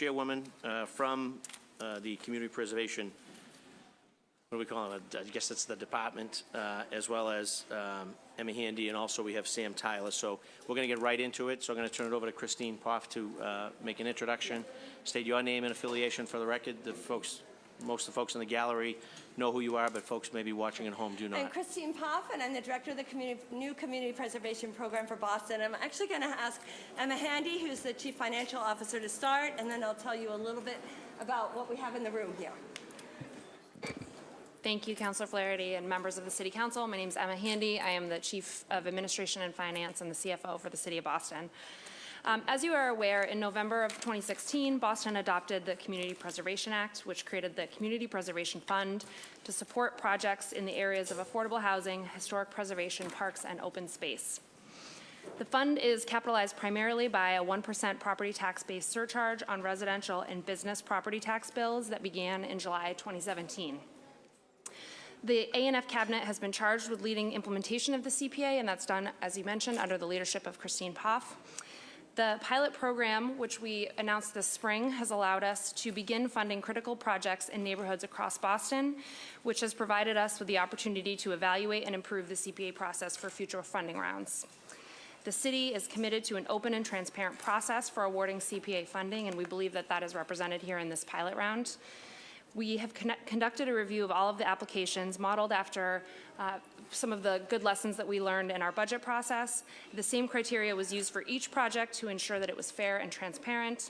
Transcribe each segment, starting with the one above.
chairwoman from the Community Preservation, what do we call it? I guess it's the department, as well as Emma Handy, and also we have Sam Tyler. So we're going to get right into it. So I'm going to turn it over to Christine Poff to make an introduction. State your name and affiliation for the record. Most of the folks in the gallery know who you are, but folks maybe watching at home do not. I'm Christine Poff, and I'm the director of the new Community Preservation Program for Boston. I'm actually going to ask Emma Handy, who's the Chief Financial Officer, to start, and then I'll tell you a little bit about what we have in the room here. Thank you, Councilor Flaherty and members of the City Council. My name is Emma Handy. I am the Chief of Administration and Finance and the CFO for the City of Boston. As you are aware, in November of 2016, Boston adopted the Community Preservation Act, which created the Community Preservation Fund to support projects in the areas of affordable housing, historic preservation, parks, and open space. The fund is capitalized primarily by a 1% property tax-based surcharge on residential and business property tax bills that began in July 2017. The A&F Cabinet has been charged with leading implementation of the CPA, and that's done, as you mentioned, under the leadership of Christine Poff. The pilot program, which we announced this spring, has allowed us to begin funding critical projects in neighborhoods across Boston, which has provided us with the opportunity to evaluate and improve the CPA process for future funding rounds. The city is committed to an open and transparent process for awarding CPA funding, and we believe that that is represented here in this pilot round. We have conducted a review of all of the applications modeled after some of the good lessons that we learned in our budget process. The same criteria was used for each project to ensure that it was fair and transparent.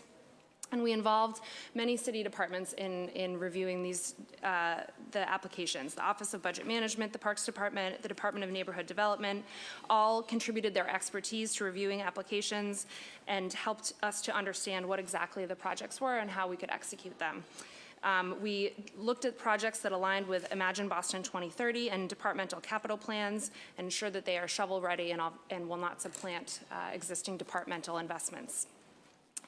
And we involved many city departments in reviewing these, the applications. The Office of Budget Management, the Parks Department, the Department of Neighborhood Development, all contributed their expertise to reviewing applications and helped us to understand what exactly the projects were and how we could execute them. We looked at projects that aligned with Imagine Boston 2030 and departmental capital plans and ensured that they are shovel-ready and will not supplant existing departmental investments.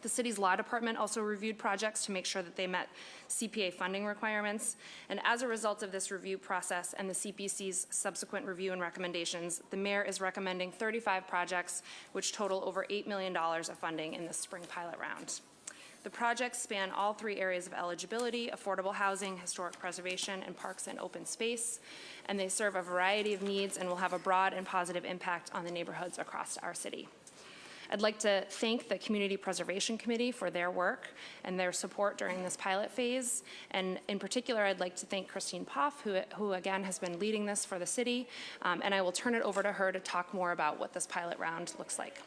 The city's law department also reviewed projects to make sure that they met CPA funding requirements. And as a result of this review process and the CPC's subsequent review and recommendations, the mayor is recommending 35 projects, which total over $8 million of funding in this spring pilot round. The projects span all three areas of eligibility: affordable housing, historic preservation, and parks and open space. And they serve a variety of needs and will have a broad and positive impact on the neighborhoods across our city. I'd like to thank the Community Preservation Committee for their work and their support during this pilot phase. And in particular, I'd like to thank Christine Poff, who again has been leading this for the city. And I will turn it over to her to talk more about what this pilot round looks like.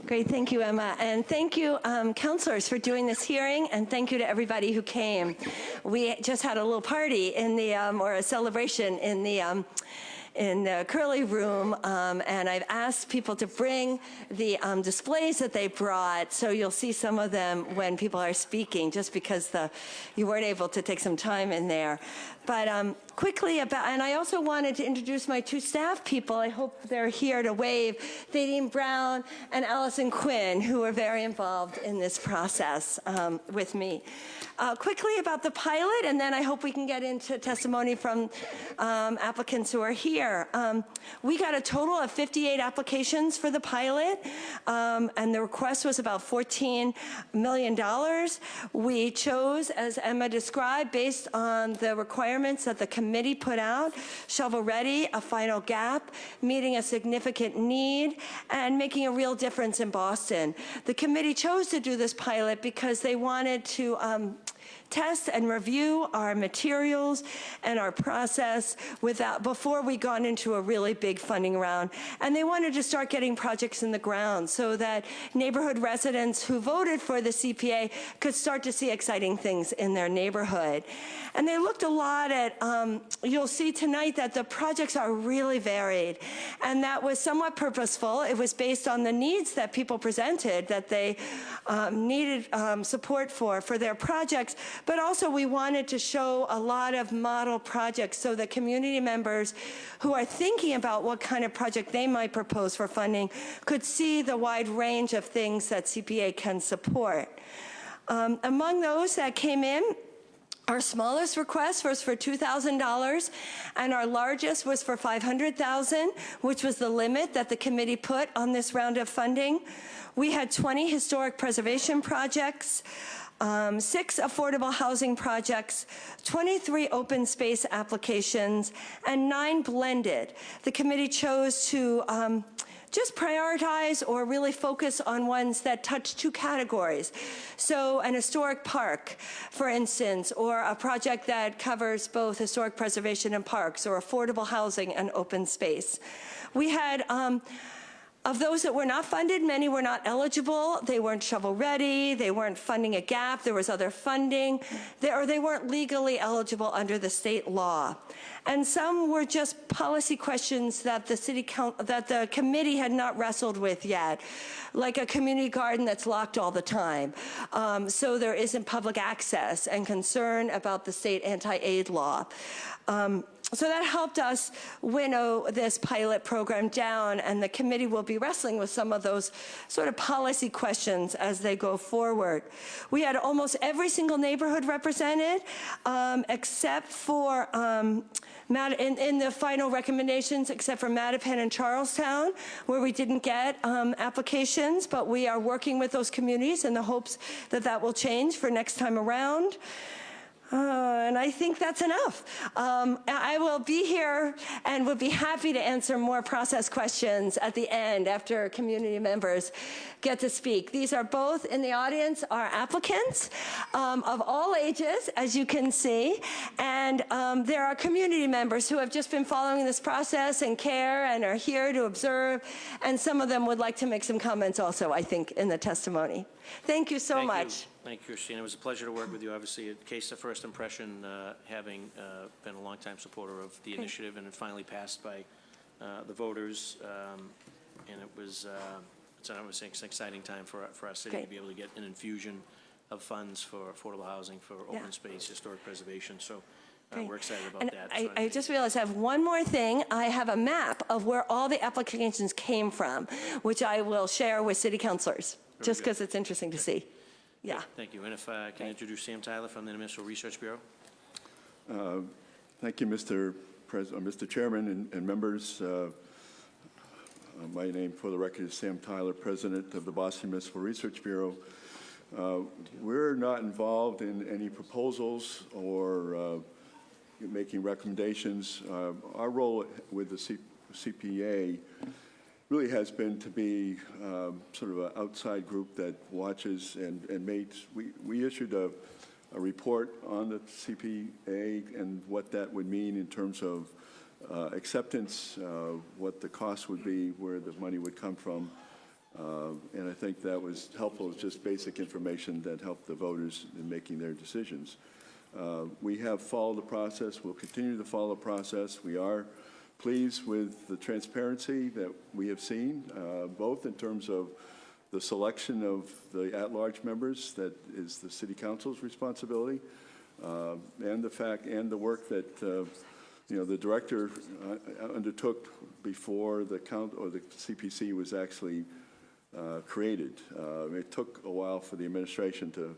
Great, thank you, Emma. And thank you, councilors, for doing this hearing, and thank you to everybody who came. We just had a little party in the, or a celebration in the Curly Room, and I've asked people to bring the displays that they brought, so you'll see some of them when people are speaking, just because you weren't able to take some time in there. But quickly about, and I also wanted to introduce my two staff people. I hope they're here to wave. Thaddean Brown and Allison Quinn, who are very involved in this process with me. Quickly about the pilot, and then I hope we can get into testimony from applicants who are here. We got a total of 58 applications for the pilot, and the request was about $14 million. We chose, as Emma described, based on the requirements that the committee put out: shovel-ready, a final gap, meeting a significant need, and making a real difference in Boston. The committee chose to do this pilot because they wanted to test and review our materials and our process before we got into a really big funding round. And they wanted to start getting projects in the ground so that neighborhood residents who voted for the CPA could start to see exciting things in their neighborhood. And they looked a lot at, you'll see tonight that the projects are really varied. And that was somewhat purposeful. It was based on the needs that people presented, that they needed support for their projects. But also we wanted to show a lot of model projects so that community members who are thinking about what kind of project they might propose for funding could see the wide range of things that CPA can support. Among those that came in, Our smallest request was for $2,000, and our largest was for $500,000, which was the limit that the committee put on this round of funding. We had 20 historic preservation projects, 6 affordable housing projects, 23 open space applications, and 9 blended. The committee chose to just prioritize or really focus on ones that touch 2 categories. So an historic park, for instance, or a project that covers both historic preservation and parks, or affordable housing and open space. We had, of those that were not funded, many were not eligible. They weren't shovel-ready. They weren't funding a gap. There was other funding. Or they weren't legally eligible under the state law. And some were just policy questions that the committee had not wrestled with yet, like a community garden that's locked all the time. So there isn't public access, and concern about the state anti-aid law. So that helped us winnow this pilot program down, and the committee will be wrestling with some of those sort of policy questions as they go forward. We had almost every single neighborhood represented, except for, in the final recommendations, except for Mattapan and Charlestown, where we didn't get applications, but we are working with those communities in the hopes that that will change for next time around. And I think that's enough. I will be here and would be happy to answer more process questions at the end after community members get to speak. These are both in the audience are applicants of all ages, as you can see. And there are community members who have just been following this process and care and are here to observe. And some of them would like to make some comments also, I think, in the testimony. Thank you so much. Thank you, Christine. It was a pleasure to work with you. Obviously, a case of first impression, having been a longtime supporter of the initiative, and it finally passed by the voters. And it was, it's obviously an exciting time for our city to be able to get an infusion of funds for affordable housing, for open space, historic preservation. So we're excited about that. I just realized I have one more thing. I have a map of where all the applications came from, which I will share with city councilors, just because it's interesting to see. Yeah. Thank you. And if I can introduce Sam Tyler from the Municipal Research Bureau. Thank you, Mr. Chairman and members. My name, for the record, is Sam Tyler, President of the Boston Municipal Research Bureau. We're not involved in any proposals or making recommendations. Our role with the CPA really has been to be sort of an outside group that watches and makes. We issued a report on the CPA and what that would mean in terms of acceptance, what the cost would be, where the money would come from. And I think that was helpful. It's just basic information that helped the voters in making their decisions. We have followed the process. We'll continue to follow the process. We are pleased with the transparency that we have seen, both in terms of the selection of the at-large members, that is the City Council's responsibility, and the fact and the work that the director undertook before the CPC was actually created. It took a while for the administration to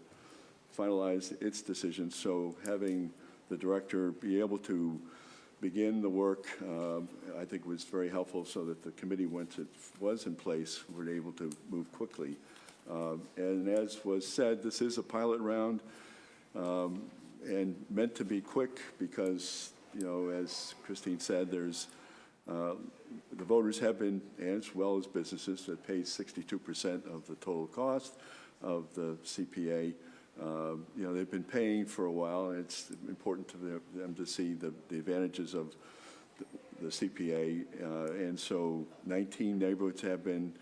finalize its decision, so having the director be able to begin the work, I think was very helpful, so that the committee, once it was in place, were able to move quickly. And as was said, this is a pilot round and meant to be quick because, as Christine said, there's the voters have been, as well as businesses, that pay 62% of the total cost of the CPA. They've been paying for a while, and it's important to them to see the advantages of the CPA. And so 19 neighborhoods have been,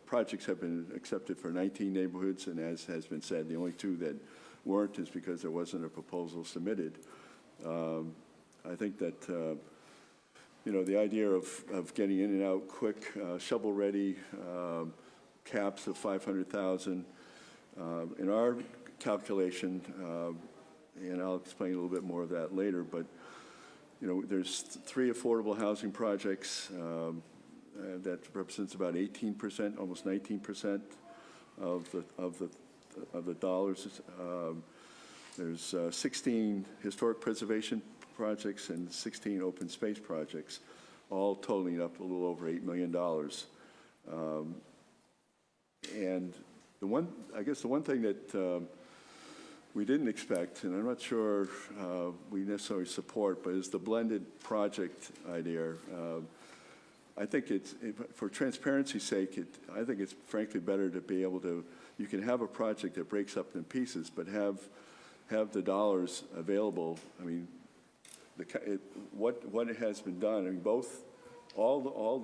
projects have been accepted for 19 neighborhoods, and as has been said, the only 2 that weren't is because there wasn't a proposal submitted. I think that, the idea of getting in and out quick, shovel-ready, caps of 500,000, in our calculation, and I'll explain a little bit more of that later, but there's 3 affordable housing projects that represents about 18%, almost 19% of the dollars. There's 16 historic preservation projects and 16 open space projects, all totaling up a little over $8 million. And I guess the one thing that we didn't expect, and I'm not sure we necessarily support, but is the blended project idea. I think for transparency's sake, I think it's frankly better to be able to, you can have a project that breaks up in pieces, but have the dollars available. I mean, what has been done, I mean, all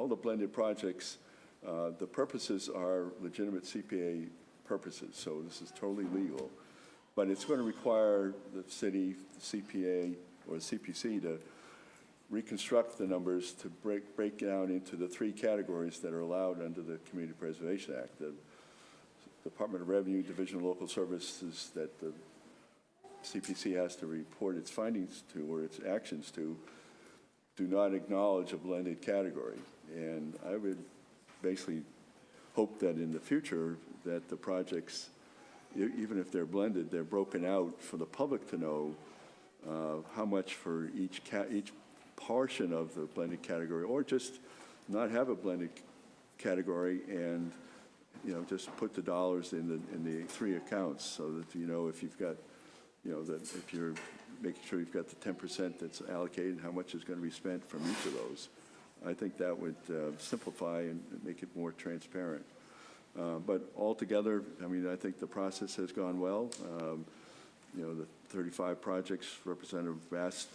the blended projects, the purposes are legitimate CPA purposes, so this is totally legal. But it's going to require the city, the CPA, or the CPC to reconstruct the numbers to break down into the 3 categories that are allowed under the Community Preservation Act. The Department of Revenue, Division of Local Services that the CPC has to report its findings to or its actions to, do not acknowledge a blended category. And I would basically hope that in the future that the projects, even if they're blended, they're broken out for the public to know how much for each portion of the blended category, or just not have a blended category and, you know, just put the dollars in the 3 accounts so that you know if you've got, you know, that if you're making sure you've got the 10% that's allocated, how much is going to be spent from each of those. I think that would simplify and make it more transparent. But altogether, I mean, I think the process has gone well. You know, the 35 projects represent a vast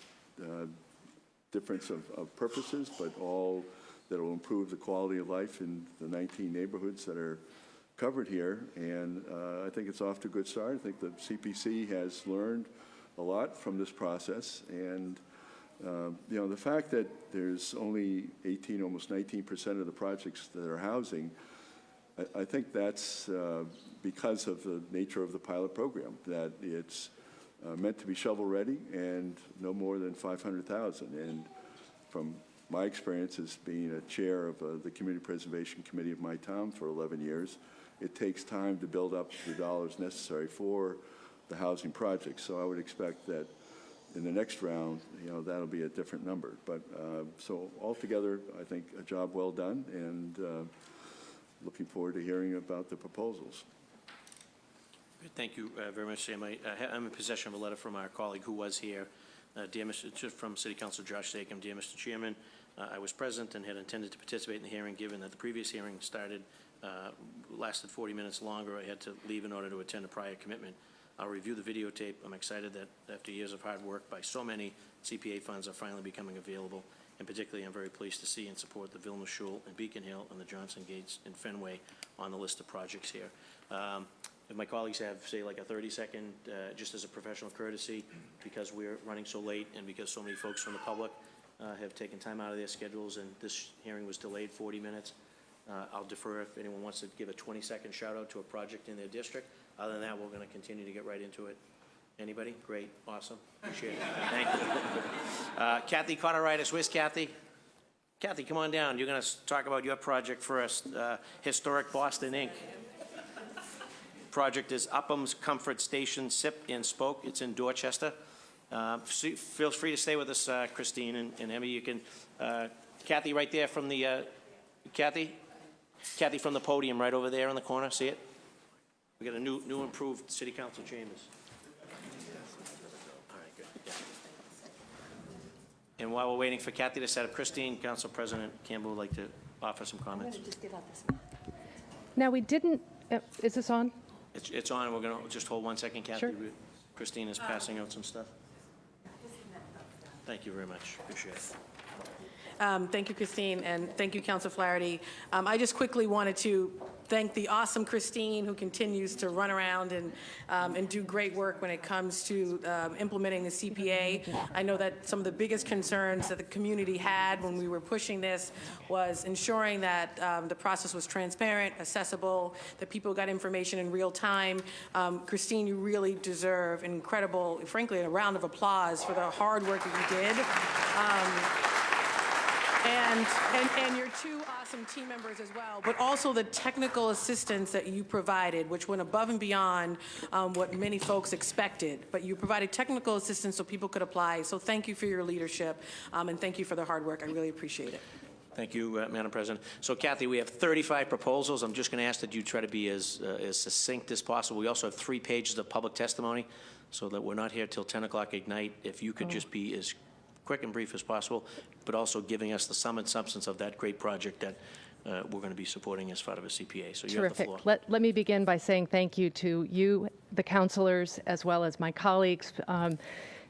difference of purposes, but all that will improve the quality of life in the 19 neighborhoods that are covered here. And I think it's off to a good start. I think the CPC has learned a lot from this process. And you know, the fact that there's only 18, almost 19% of the projects that are housing, I think that's because of the nature of the pilot program, that it's meant to be shovel-ready and no more than 500,000. And from my experience as being a chair of the Community Preservation Committee of my town for 11 years, it takes time to build up the dollars necessary for the housing projects. So I would expect that in the next round, you know, that'll be a different number. But so altogether, I think a job well done, and looking forward to hearing about the proposals. Thank you very much, Sam. I'm in possession of a letter from our colleague who was here. Dear Mr. from City Council Josh Sakem. Dear Mr. Chairman, I was present and had intended to participate in the hearing. Given that the previous hearing lasted 40 minutes longer, I had to leave in order to attend a prior commitment. I'll review the videotape. I'm excited that after years of hard work by so many, CPA funds are finally becoming available. And particularly, I'm very pleased to see and support the Vilma Shul and Beacon Hill and the Johnson Gates and Fenway on the list of projects here. If my colleagues have, say, like a 30-second, just as a professional courtesy, because we're running so late and because so many folks from the public have taken time out of their schedules and this hearing was delayed 40 minutes, I'll defer if anyone wants to give a 20-second shout-out to a project in their district. Other than that, we're going to continue to get right into it. Anybody? Great. Awesome. Appreciate it. Thank you. Kathy Cotteritis. Where's Kathy? Kathy, come on down. You're going to talk about your project first, Historic Boston, Inc. Project is Upham's Comfort Station Sip and Spoke. It's in Dorchester. Feel free to stay with us, Christine and Emmy. You can, Kathy, right there from the, Kathy from the podium right over there in the corner. See it? We got a new improved City Council chambers. All right, good. Yeah. And while we're waiting for Kathy to set up, Christine, Council President Campbell would like to offer some comments. I'm going to just give out this. Now, we didn't, is this on? It's on, and we're going to just hold 1 second, Kathy. Sure. Christine is passing out some stuff. Thank you very much. Appreciate it. Thank you, Christine, and thank you, Council Flaherty. I just quickly wanted to thank the awesome Christine, who continues to run around and do great work when it comes to implementing the CPA. I know that some of the biggest concerns that the community had when we were pushing this was ensuring that the process was transparent, accessible, that people got information in real time. Christine, you really deserve an incredible, frankly, a round of applause for the hard work that you did. And your two awesome team members as well, but also the technical assistance that you provided, which went above and beyond what many folks expected. But you provided technical assistance so people could apply. So thank you for your leadership, and thank you for the hard work. I really appreciate it. Thank you, Madam President. So, Kathy, we have 35 proposals. I'm just going to ask that you try to be as succinct as possible. We also have 3 pages of public testimony, so that we're not here till 10 o'clock at night. If you could just be as quick and brief as possible, but also giving us the sum and substance of that great project that we're going to be supporting as part of a CPA. So you have the Terrific. floor. Let me begin by saying thank you to you, the counselors, as well as my colleagues,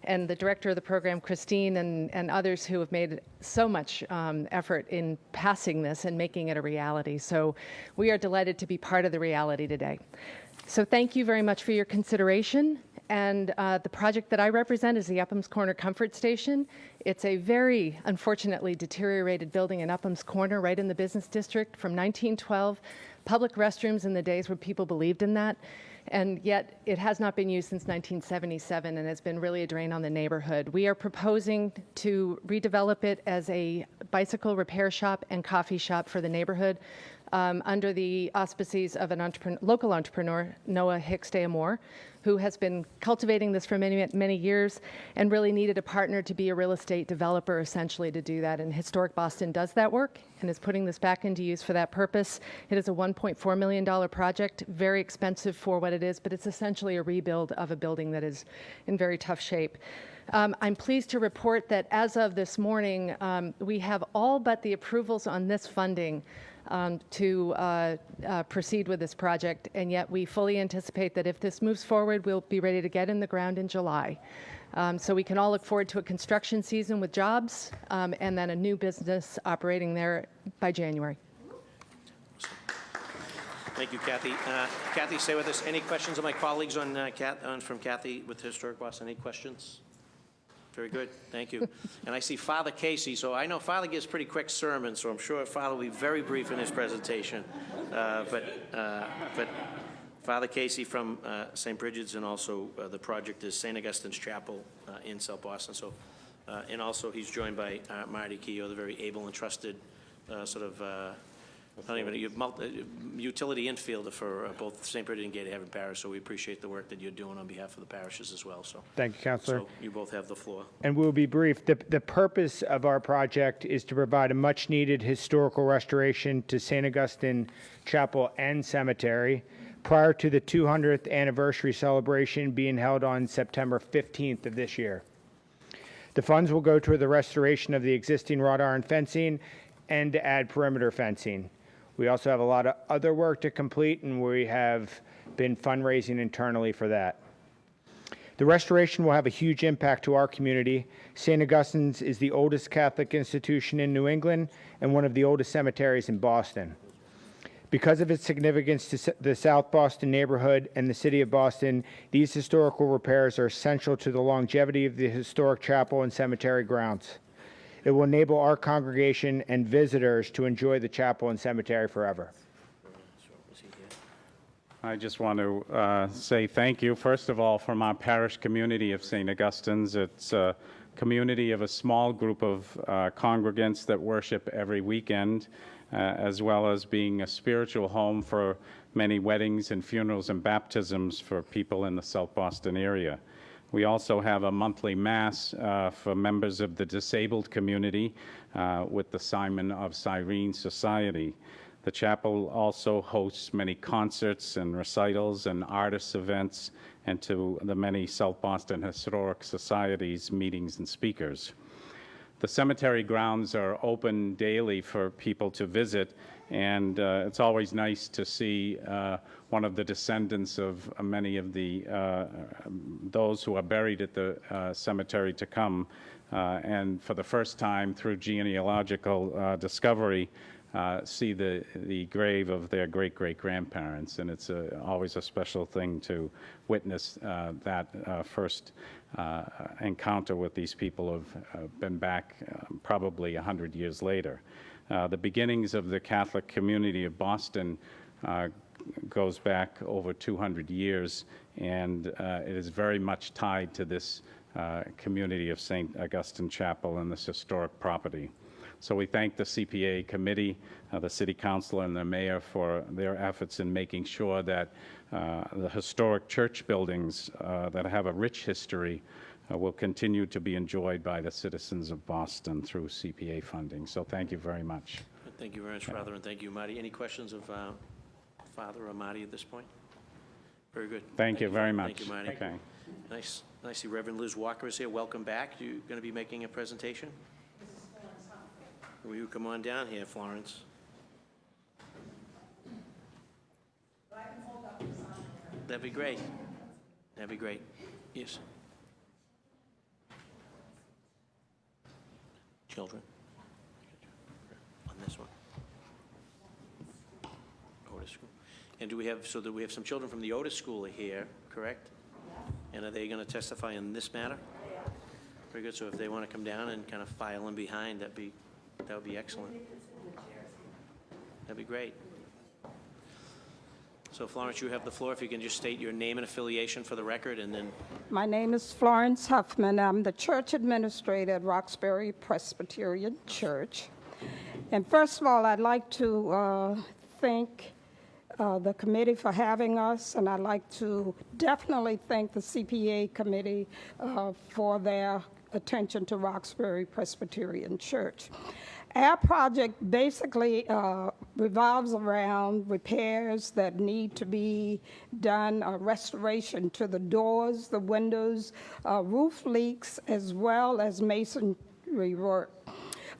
and the director of the program, Christine, and others who have made so much effort in passing this and making it a reality. So we are delighted to be part of the reality today. So thank you very much for your consideration. And the project that I represent is the Upham's Corner Comfort Station. It's a very unfortunately deteriorated building in Upham's Corner, right in the business district, from 1912. Public restrooms in the days where people believed in that. And yet it has not been used since 1977 and has been really a drain on the neighborhood. We are proposing to redevelop it as a bicycle repair shop and coffee shop for the neighborhood under the auspices of an local entrepreneur, Noah Hicks de Amore, who has been cultivating this for many, many years and really needed a partner to be a real estate developer essentially to do that. And Historic Boston does that work and is putting this back into use for that purpose. It is a $1.4 million project, very expensive for what it is, but it's essentially a rebuild of a building that is in very tough shape. I'm pleased to report that as of this morning, we have all but the approvals on this funding to proceed with this project, and yet we fully anticipate that if this moves forward, we'll be ready to get in the ground in July. So we can all look forward to a construction season with jobs and then a new business operating there by January. Thank you, Kathy. Kathy, stay with us. Any questions of my colleagues on from Kathy with Historic Boston? Any questions? Very good, thank you. And I see Father Casey, so I know Father gives pretty quick sermons, so I'm sure Father will be very brief in his presentation. But Father Casey from St. Bridget's, and also the project is St. Augustine's Chapel in South Boston. So, and also he's joined by Marty Keogh, the very able and trusted not even a utility infielder for both St. Bridget and Gate Haven Parish, so we appreciate the work that you're doing on behalf of the parishes as well. So, thank you, Councilor. So you both have the floor. And we'll be brief. The purpose of our project is to provide a much-needed historical restoration to St. Augustine Chapel and Cemetery prior to the 200th anniversary celebration being held on September 15th of this year. The funds will go toward the restoration of the existing wrought iron fencing and to add perimeter fencing. We also have a lot of other work to complete, and we have been fundraising internally for that. The restoration will have a huge impact to our community. St. Augustine's is the oldest Catholic institution in New England and one of the oldest cemeteries in Boston. Because of its significance to the South Boston neighborhood and the city of Boston, these historical repairs are essential to the longevity of the historic chapel and cemetery grounds. It will enable our congregation and visitors to enjoy the chapel and cemetery forever. I just want to say thank you, first of all, from our parish community of St. Augustine's. It's a community of a small group of congregants that worship every weekend, as well as being a spiritual home for many weddings and funerals and baptisms for people in the South Boston area. We also have a monthly mass for members of the disabled community with the Simon of Cyrene Society. The chapel also hosts many concerts and recitals and artists events, and to the many South Boston Historic Societies meetings and speakers. The cemetery grounds are open daily for people to visit, and it's always nice to see one of the descendants of many of the those who are buried at the cemetery to come, and for the first time through genealogical discovery, see the grave of their great-great-grandparents, and it's always a special thing to witness that first encounter with these people who've been back probably 100 years later. The beginnings of the Catholic community of Boston goes back over 200 years, and it is very much tied to this community of St. Augustine Chapel and this historic property. So we thank the CPA committee, the city council, and the mayor for their efforts in making sure that the historic church buildings that have a rich history will continue to be enjoyed by the citizens of Boston through CPA funding. So thank you very much. Thank you very much, Father, and thank you, Marty. Any questions of Father or Marty at this point? Very good. Thank you very much. Thank you, Marty. Okay. Nice. I see Reverend Luz Walker is here. Welcome back. You going to be making a presentation? Will you come on down here, Florence? That'd be great. That'd be great. Yes. Children. On this one. Otis School. And do we have some children from the Otis School here, correct? And are they going to testify in this matter? Very good. So if they want to come down and kind of file in behind, that would be excellent. That'd be great. So Florence, you have the floor. If you can just state your name and affiliation for the record, and then. My name is Florence Huffman. I'm the church administrator at Roxbury Presbyterian Church. And first of all, I'd like to thank the committee for having us, and I'd like to definitely thank the CPA committee for their attention to Roxbury Presbyterian Church. Our project basically revolves around repairs that need to be done, restoration to the doors, the windows, roof leaks, as well as masonry work.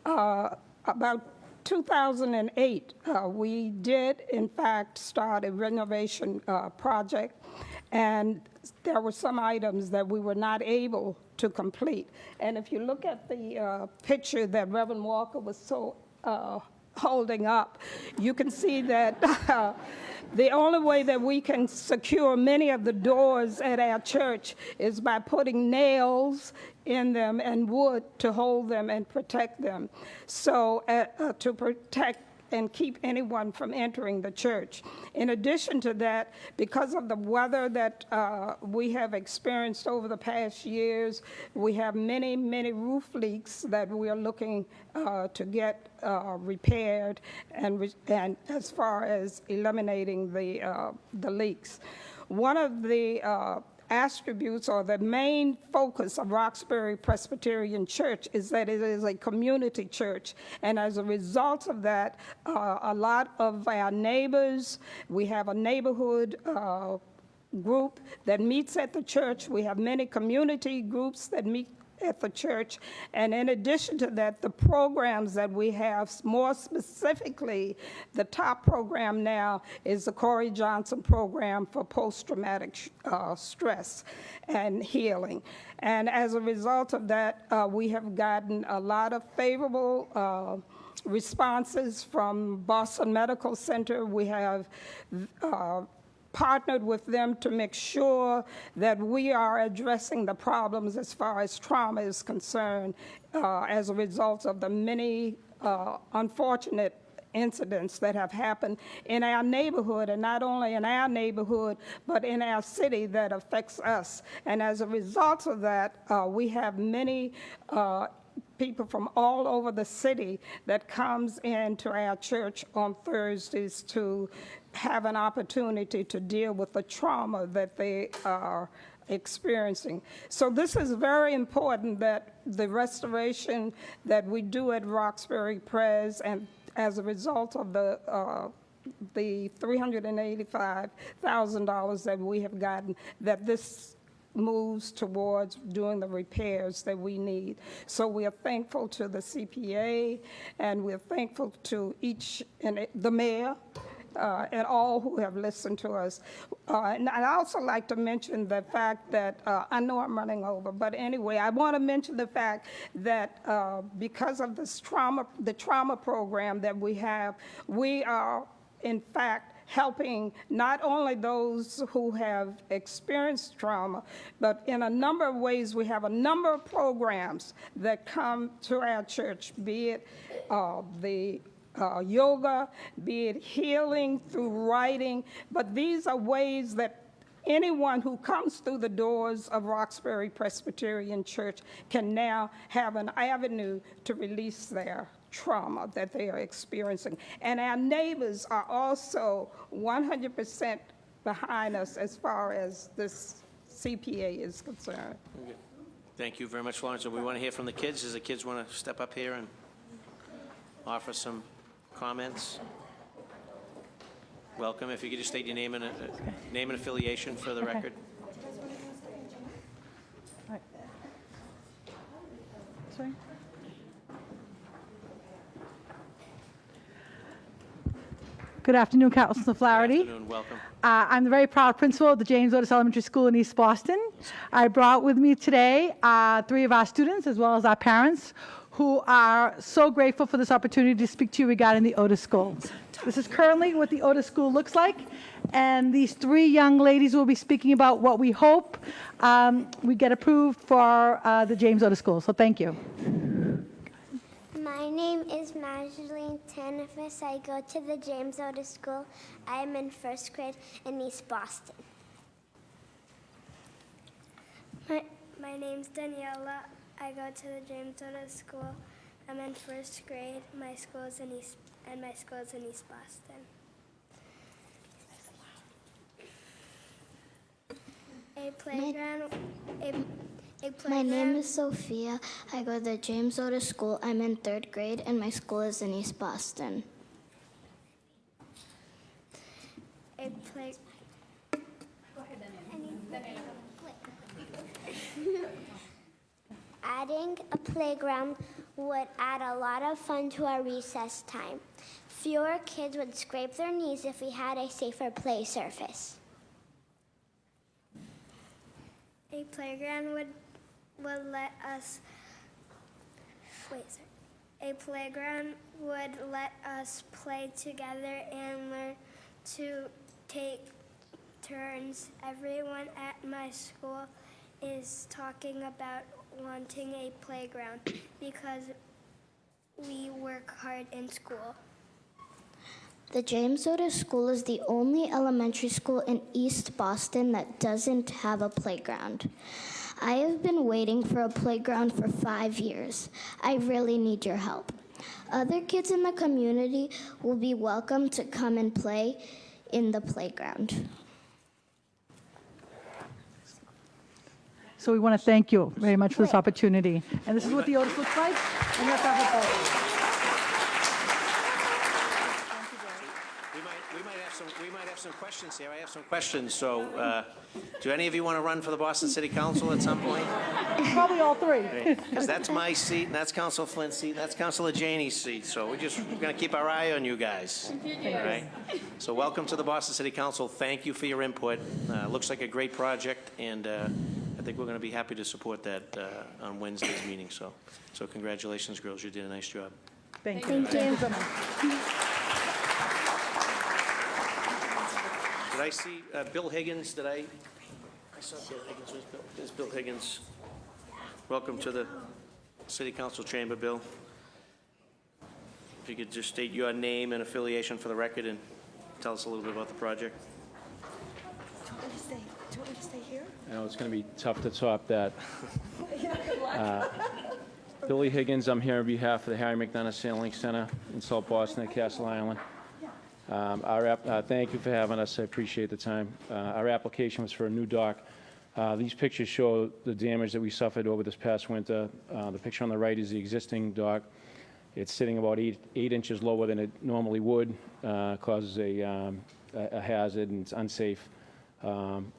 About 2008, we did, in fact, start a renovation project, and there were some items that we were not able to complete. And if you look at the picture that Reverend Walker was so holding up, you can see that the only way that we can secure many of the doors at our church is by putting nails in them and wood to hold them and protect them. So to protect and keep anyone from entering the church. In addition to that, because of the weather that we have experienced over the past years, we have many, many roof leaks that we are looking to get repaired, and as far as eliminating the leaks. One of the attributes or the main focus of Roxbury Presbyterian Church is that it is a community church. And as a result of that, a lot of our neighbors, we have a neighborhood group that meets at the church. We have many community groups that meet at the church. And in addition to that, the programs that we have, more specifically, the top program now is the Corey Johnson program for post-traumatic stress and healing. And as a result of that, we have gotten a lot of favorable responses from Boston Medical Center. We have partnered with them to make sure that we are addressing the problems as far as trauma is concerned as a result of the many unfortunate incidents that have happened in our neighborhood, and not only in our neighborhood, but in our city that affects us. And as a result of that, we have many people from all over the city that comes into our church on Thursdays to have an opportunity to deal with the trauma that they are experiencing. So this is very important, that the restoration that we do at Roxbury Pres, and as a result of the $385,000 that we have gotten, that this moves towards doing the repairs that we need. So we are thankful to the CPA, and we're thankful to each and the mayor, and all who have listened to us. And I'd also like to mention the fact that, I know I'm running over, but anyway, I want to mention the fact that because of this the trauma program that we have, we are, in fact, helping not only those who have experienced trauma, but in a number of ways, we have a number of programs that come to our church, be it the yoga, be it healing through writing, but these are ways that anyone who comes through the doors of Roxbury Presbyterian Church can now have an avenue to release their trauma that they are experiencing. And our neighbors are also 100% behind us as far as this CPA is concerned. Thank you very much, Florence. And we want to hear from the kids. Does the kids want to step up here and offer some comments? Welcome. If you could just state your name and affiliation for the record. Sorry. Good afternoon, Councilor Flaherty. Good afternoon. Welcome. I'm the very proud principal of the James Otis Elementary School in East Boston. I brought with me today 3 of our students as well as our parents who are so grateful for this opportunity to speak to you regarding the Otis School. This is currently what the Otis School looks like, and these 3 young ladies will be speaking about what we hope we get approved for the James Otis School. So thank you. My name is Marjorie Tanifus. I go to the James Otis School. I am in 1st grade in East Boston. My name's Daniela. I go to the James Otis School. I'm in 1st grade. My school is in East Boston. My name is Sophia. I go to the James Otis School. I'm in 3rd grade, and my school is in East Boston. Adding a playground would add a lot of fun to our recess time. Fewer kids would scrape their knees if we had a safer play surface. A playground would let us play together and learn to take turns. Everyone at my school is talking about wanting a playground because we work hard in school. The James Otis School is the only elementary school in East Boston that doesn't have a playground. I have been waiting for a playground for 5 years. I really need your help. Other kids in the community will be welcome to come and play in the playground. So we want to thank you very much for this opportunity. And this is what the Otis looks like. And let's have a vote. We might have some questions here. I have some questions. So do any of you want to run for the Boston City Council at some point? Probably all 3. Because that's my seat, and that's Councilor Flint's seat, and that's Councilor Janey's seat. So we're going to keep our eye on you guys. All right? So welcome to the Boston City Council. Thank you for your input. Looks like a great project, and I think we're going to be happy to support that on Wednesday's meeting. So congratulations, girls. You did a nice job. Thank you. Thank you so much. Did I see Bill Higgins? I saw Bill Higgins. There's Bill Higgins. Welcome to the City Council chamber, Bill. If you could just state your name and affiliation for the record and tell us a little bit about the project. Do you want me to stay here? I know it's going to be tough to top that. Billy Higgins, I'm here on behalf of the Harry McDonough Sailing Center in South Boston at Castle Island. Thank you for having us. I appreciate the time. Our application was for a new dock. These pictures show the damage that we suffered over this past winter. The picture on the right is the existing dock. It's sitting about 8 inches lower than it normally would, causes a hazard, and it's unsafe.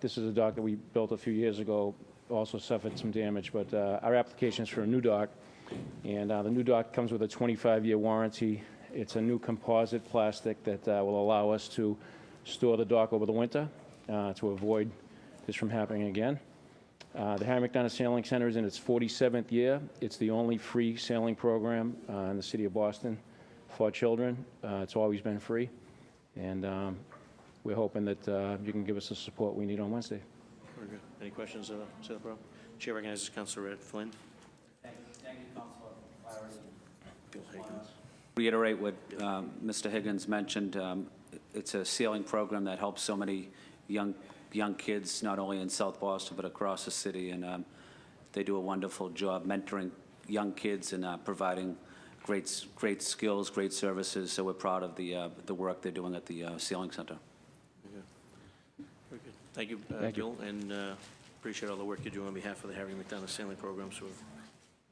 This is a dock that we built a few years ago, also suffered some damage, but our application is for a new dock, and the new dock comes with a 25-year warranty. It's a new composite plastic that will allow us to store the dock over the winter to avoid this from happening again. The Harry McDonough Sailing Center is in its 47th year. It's the only free sailing program in the city of Boston for children. It's always been free, and we're hoping that you can give us the support we need on Wednesday. Very good. Any questions of the Pro? Chair recognizes Councilor Flynn. Thank you, Councilor Flaherty. Bill Higgins. Reiterate what Mr. Higgins mentioned. It's a sailing program that helps so many young kids, not only in South Boston, but across the city. And they do a wonderful job mentoring young kids and providing great skills, great services, so we're proud of the work they're doing at the Sailing Center. Very good. Thank you, Bill, and appreciate all the work you're doing on behalf of the Harry McDonough Sailing Program, so we'll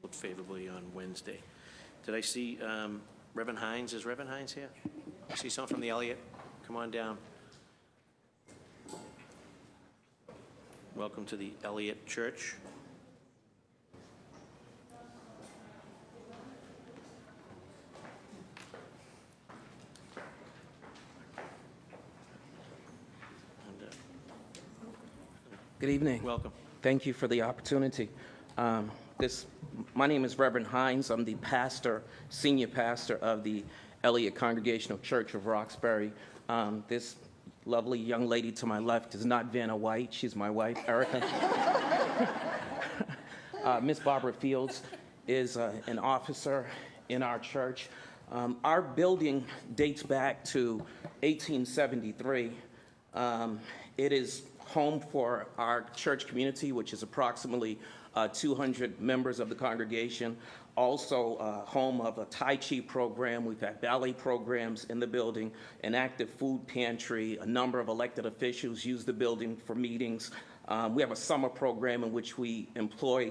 look favorably on Wednesday. Did I see Reverend Heinz? Is Reverend Heinz here? I see someone from the Elliott. Come on down. Welcome to the Elliott Church. Good evening. Welcome. Thank you for the opportunity. My name is Reverend Heinz. I'm the pastor, senior pastor of the Elliott Congregational Church of Roxbury. This lovely young lady to my left is not Vanna White. She's my wife, Erica. Miss Barbara Fields is an officer in our church. Our building dates back to 1873. It is home for our church community, which is approximately 200 members of the congregation. Also home of a Tai Chi program. We've had ballet programs in the building, an active food pantry. A number of elected officials use the building for meetings. We have a summer program in which we employ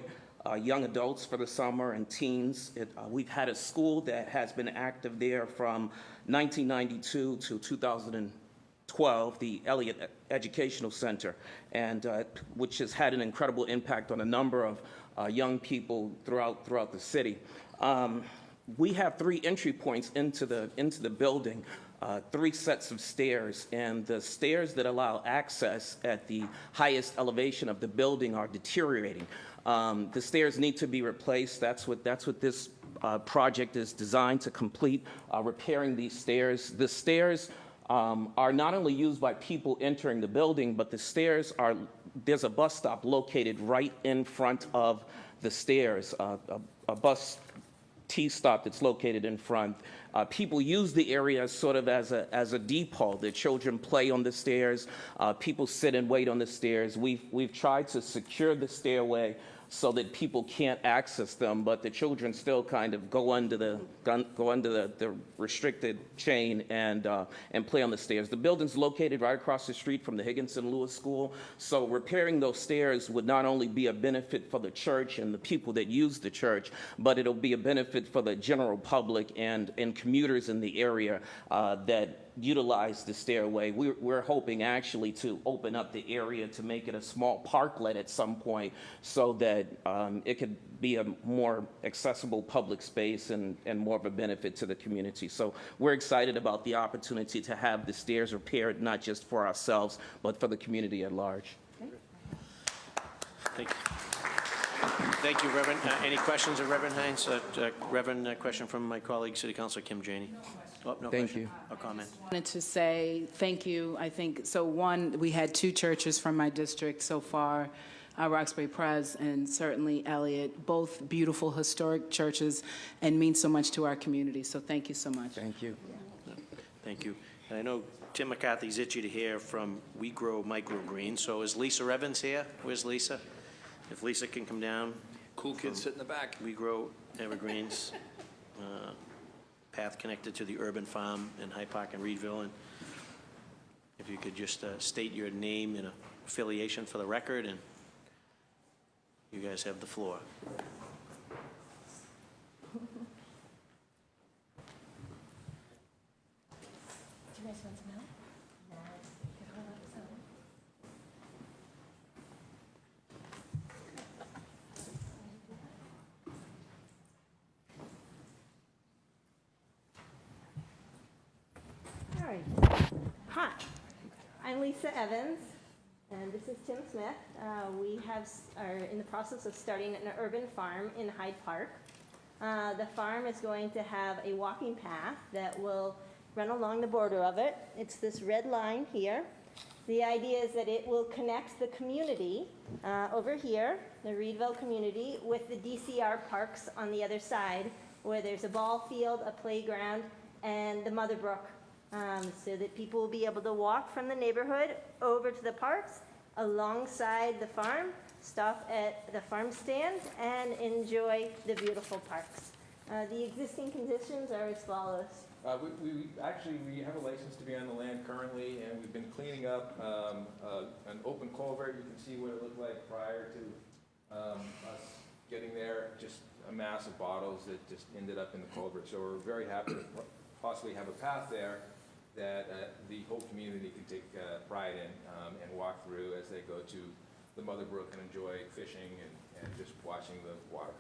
young adults for the summer and teens. We've had a school that has been active there from 1992 to 2012, the Elliott Educational Center, and which has had an incredible impact on a number of young people throughout the city. We have 3 entry points into the building, 3 sets of stairs, and the stairs that allow access at the highest elevation of the building are deteriorating. The stairs need to be replaced. That's what this project is designed to complete, repairing these stairs. The stairs are not only used by people entering the building, but there's a bus stop located right in front of the stairs, a bus T-stop that's located in front. People use the area sort of as a depot. The children play on the stairs. People sit and wait on the stairs. We've tried to secure the stairway so that people can't access them, but the children still kind of go under the restricted chain and play on the stairs. The building's located right across the street from the Higgins and Lewis School, so repairing those stairs would not only be a benefit for the church and the people that use the church, but it'll be a benefit for the general public and commuters in the area that utilize the stairway. We're hoping actually to open up the area to make it a small parklet at some point so that it could be a more accessible public space and more of a benefit to the community. So we're excited about the opportunity to have the stairs repaired, not just for ourselves, but for the community at large. Thank you. Thank you, Reverend. Any questions of Reverend Heinz? Reverend, a question from my colleague, City Councilor Kim Janey. Oh, no Thank question. you. A comment. I wanted to say thank you. I think, so one, we had 2 churches from my district so far, Roxbury Pres and certainly Elliott, both beautiful historic churches and mean so much to our community. So thank you so much. Thank you. Thank you. And I know Tim McCarthy's itchy to hear from We Grow Microgreens. So is Lisa Evans here? Where's Lisa? If Lisa can come down. Cool kids sit in the back. We Grow Evergreens. Path connected to the urban farm in Hyde Park and Reedville. And if you could just state your name and affiliation for the record, and you guys have the floor. Do you guys want some milk? All right. Hi, I'm Lisa Evans, and this is Tim Smith. We are in the process of starting an urban farm in Hyde Park. The farm is going to have a walking path that will run along the border of it. It's this red line here. The idea is that it will connect the community over here, the Reedville community, with the DCR parks on the other side, where there's a ball field, a playground, and the Mother Brook. So that people will be able to walk from the neighborhood over to the parks alongside the farm, stop at the farm stand, and enjoy the beautiful parks. The existing conditions are as follows. We have a license to be on the land currently, and we've been cleaning up an open culvert. You can see what it looked like prior to us getting there, just a mass of bottles that just ended up in the culvert. So we're very happy to possibly have a path there that the whole community can take pride in and walk through as they go to the Mother Brook and enjoy fishing and just watching the water.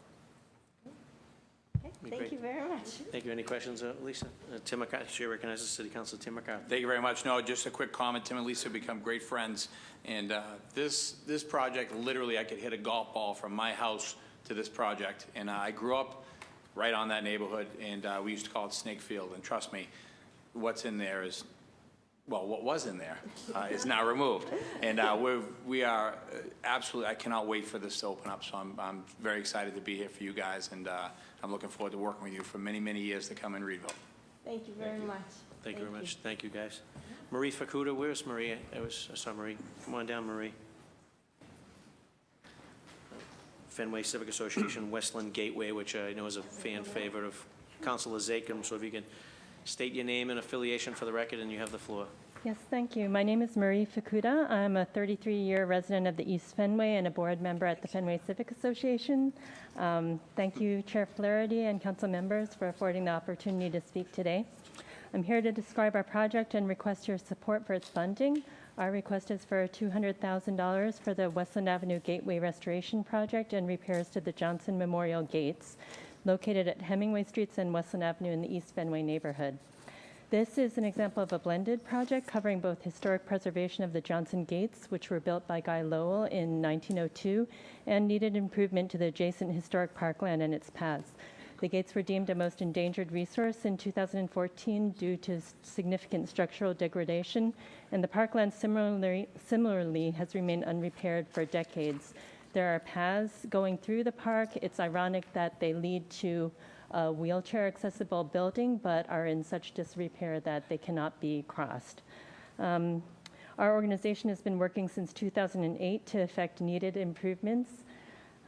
Okay, thank you very much. Thank you. Any questions, Lisa? Tim McCarthy, Chair recognizes City Councilor Tim McCarthy. Thank you very much. No, just a quick comment. Tim and Lisa have become great friends, and this project, literally, I could hit a golf ball from my house to this project. And I grew up right on that neighborhood, and we used to call it Snakefield. And trust me, what's in there is, well, what was in there is now removed. And we are absolutely, I cannot wait for this to open up. So I'm very excited to be here for you guys, and I'm looking forward to working with you for many, many years to come in Reedville. Thank you very much. Thank you very much. Thank you, guys. Marie Fukuda, where's Marie? I saw Marie. Come on down, Marie. Fenway Civic Association, Westland Gateway, which I know is a fan favorite of Councilor Zakem. So if you can state your name and affiliation for the record, and you have the floor. Yes, thank you. My name is Marie Fukuda. I'm a 33-year resident of the East Fenway and a board member at the Fenway Civic Association. Thank you, Chair Flaherty and council members, for affording the opportunity to speak today. I'm here to describe our project and request your support for its funding. Our request is for $200,000 for the Westland Avenue Gateway Restoration Project and repairs to the Johnson Memorial Gates, located at Hemingway Streets and Westland Avenue in the East Fenway neighborhood. This is an example of a blended project covering both historic preservation of the Johnson Gates, which were built by Guy Lowell in 1902, and needed improvement to the adjacent historic parkland and its paths. The gates were deemed a most endangered resource in 2014 due to significant structural degradation, and the parkland similarly has remained unrepaired for decades. There are paths going through the park. It's ironic that they lead to a wheelchair-accessible building, but are in such disrepair that they cannot be crossed. Our organization has been working since 2008 to effect needed improvements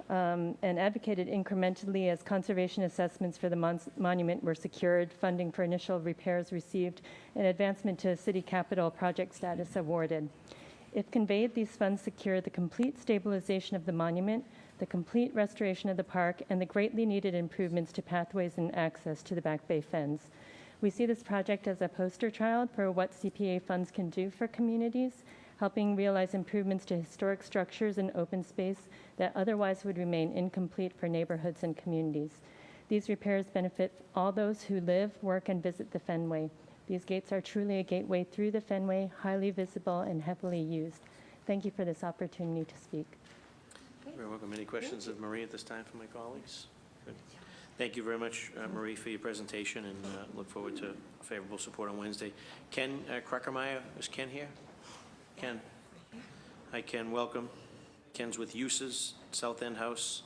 and advocated incrementally as conservation assessments for the monument were secured, funding for initial repairs received, and advancement to city capital project status awarded. If conveyed, these funds secure the complete stabilization of the monument, the complete restoration of the park, and the greatly needed improvements to pathways and access to the Back Bay fens. We see this project as a poster child for what CPA funds can do for communities, helping realize improvements to historic structures and open space that otherwise would remain incomplete for neighborhoods and communities. These repairs benefit all those who live, work, and visit the Fenway. These gates are truly a gateway through the Fenway, highly visible and heavily used. Thank you for this opportunity to speak. You're welcome. Any questions of Marie at this time from my colleagues? Good. Thank you very much, Marie, for your presentation, and look forward to favorable support on Wednesday. Ken Crocomire, is Ken here? Ken. Hi, Ken. Welcome. Ken's with Uses, South End House.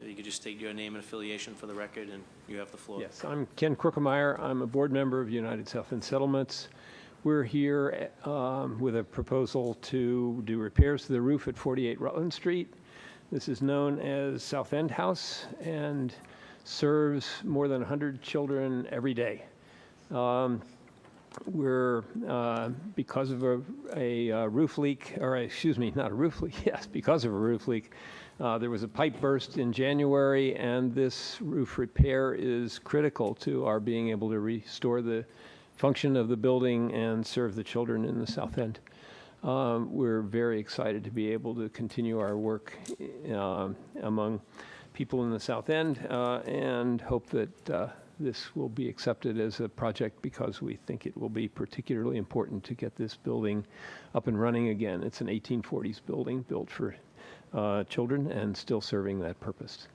If you could just state your name and affiliation for the record, and you have the floor. Yes, I'm Ken Crocomire. I'm a board member of United South End Settlements. We're here with a proposal to do repairs to the roof at 48 Rutland Street. This is known as South End House and serves more than 100 children every day. We're, because of a roof leak, or excuse me, not a roof leak, yes, because of a roof leak, there was a pipe burst in January, and this roof repair is critical to our being able to restore the function of the building and serve the children in the South End. We're very excited to be able to continue our work among people in the South End and hope that this will be accepted as a project because we think it will be particularly important to get this building up and running again. It's an 1840s building built for children and still serving that purpose.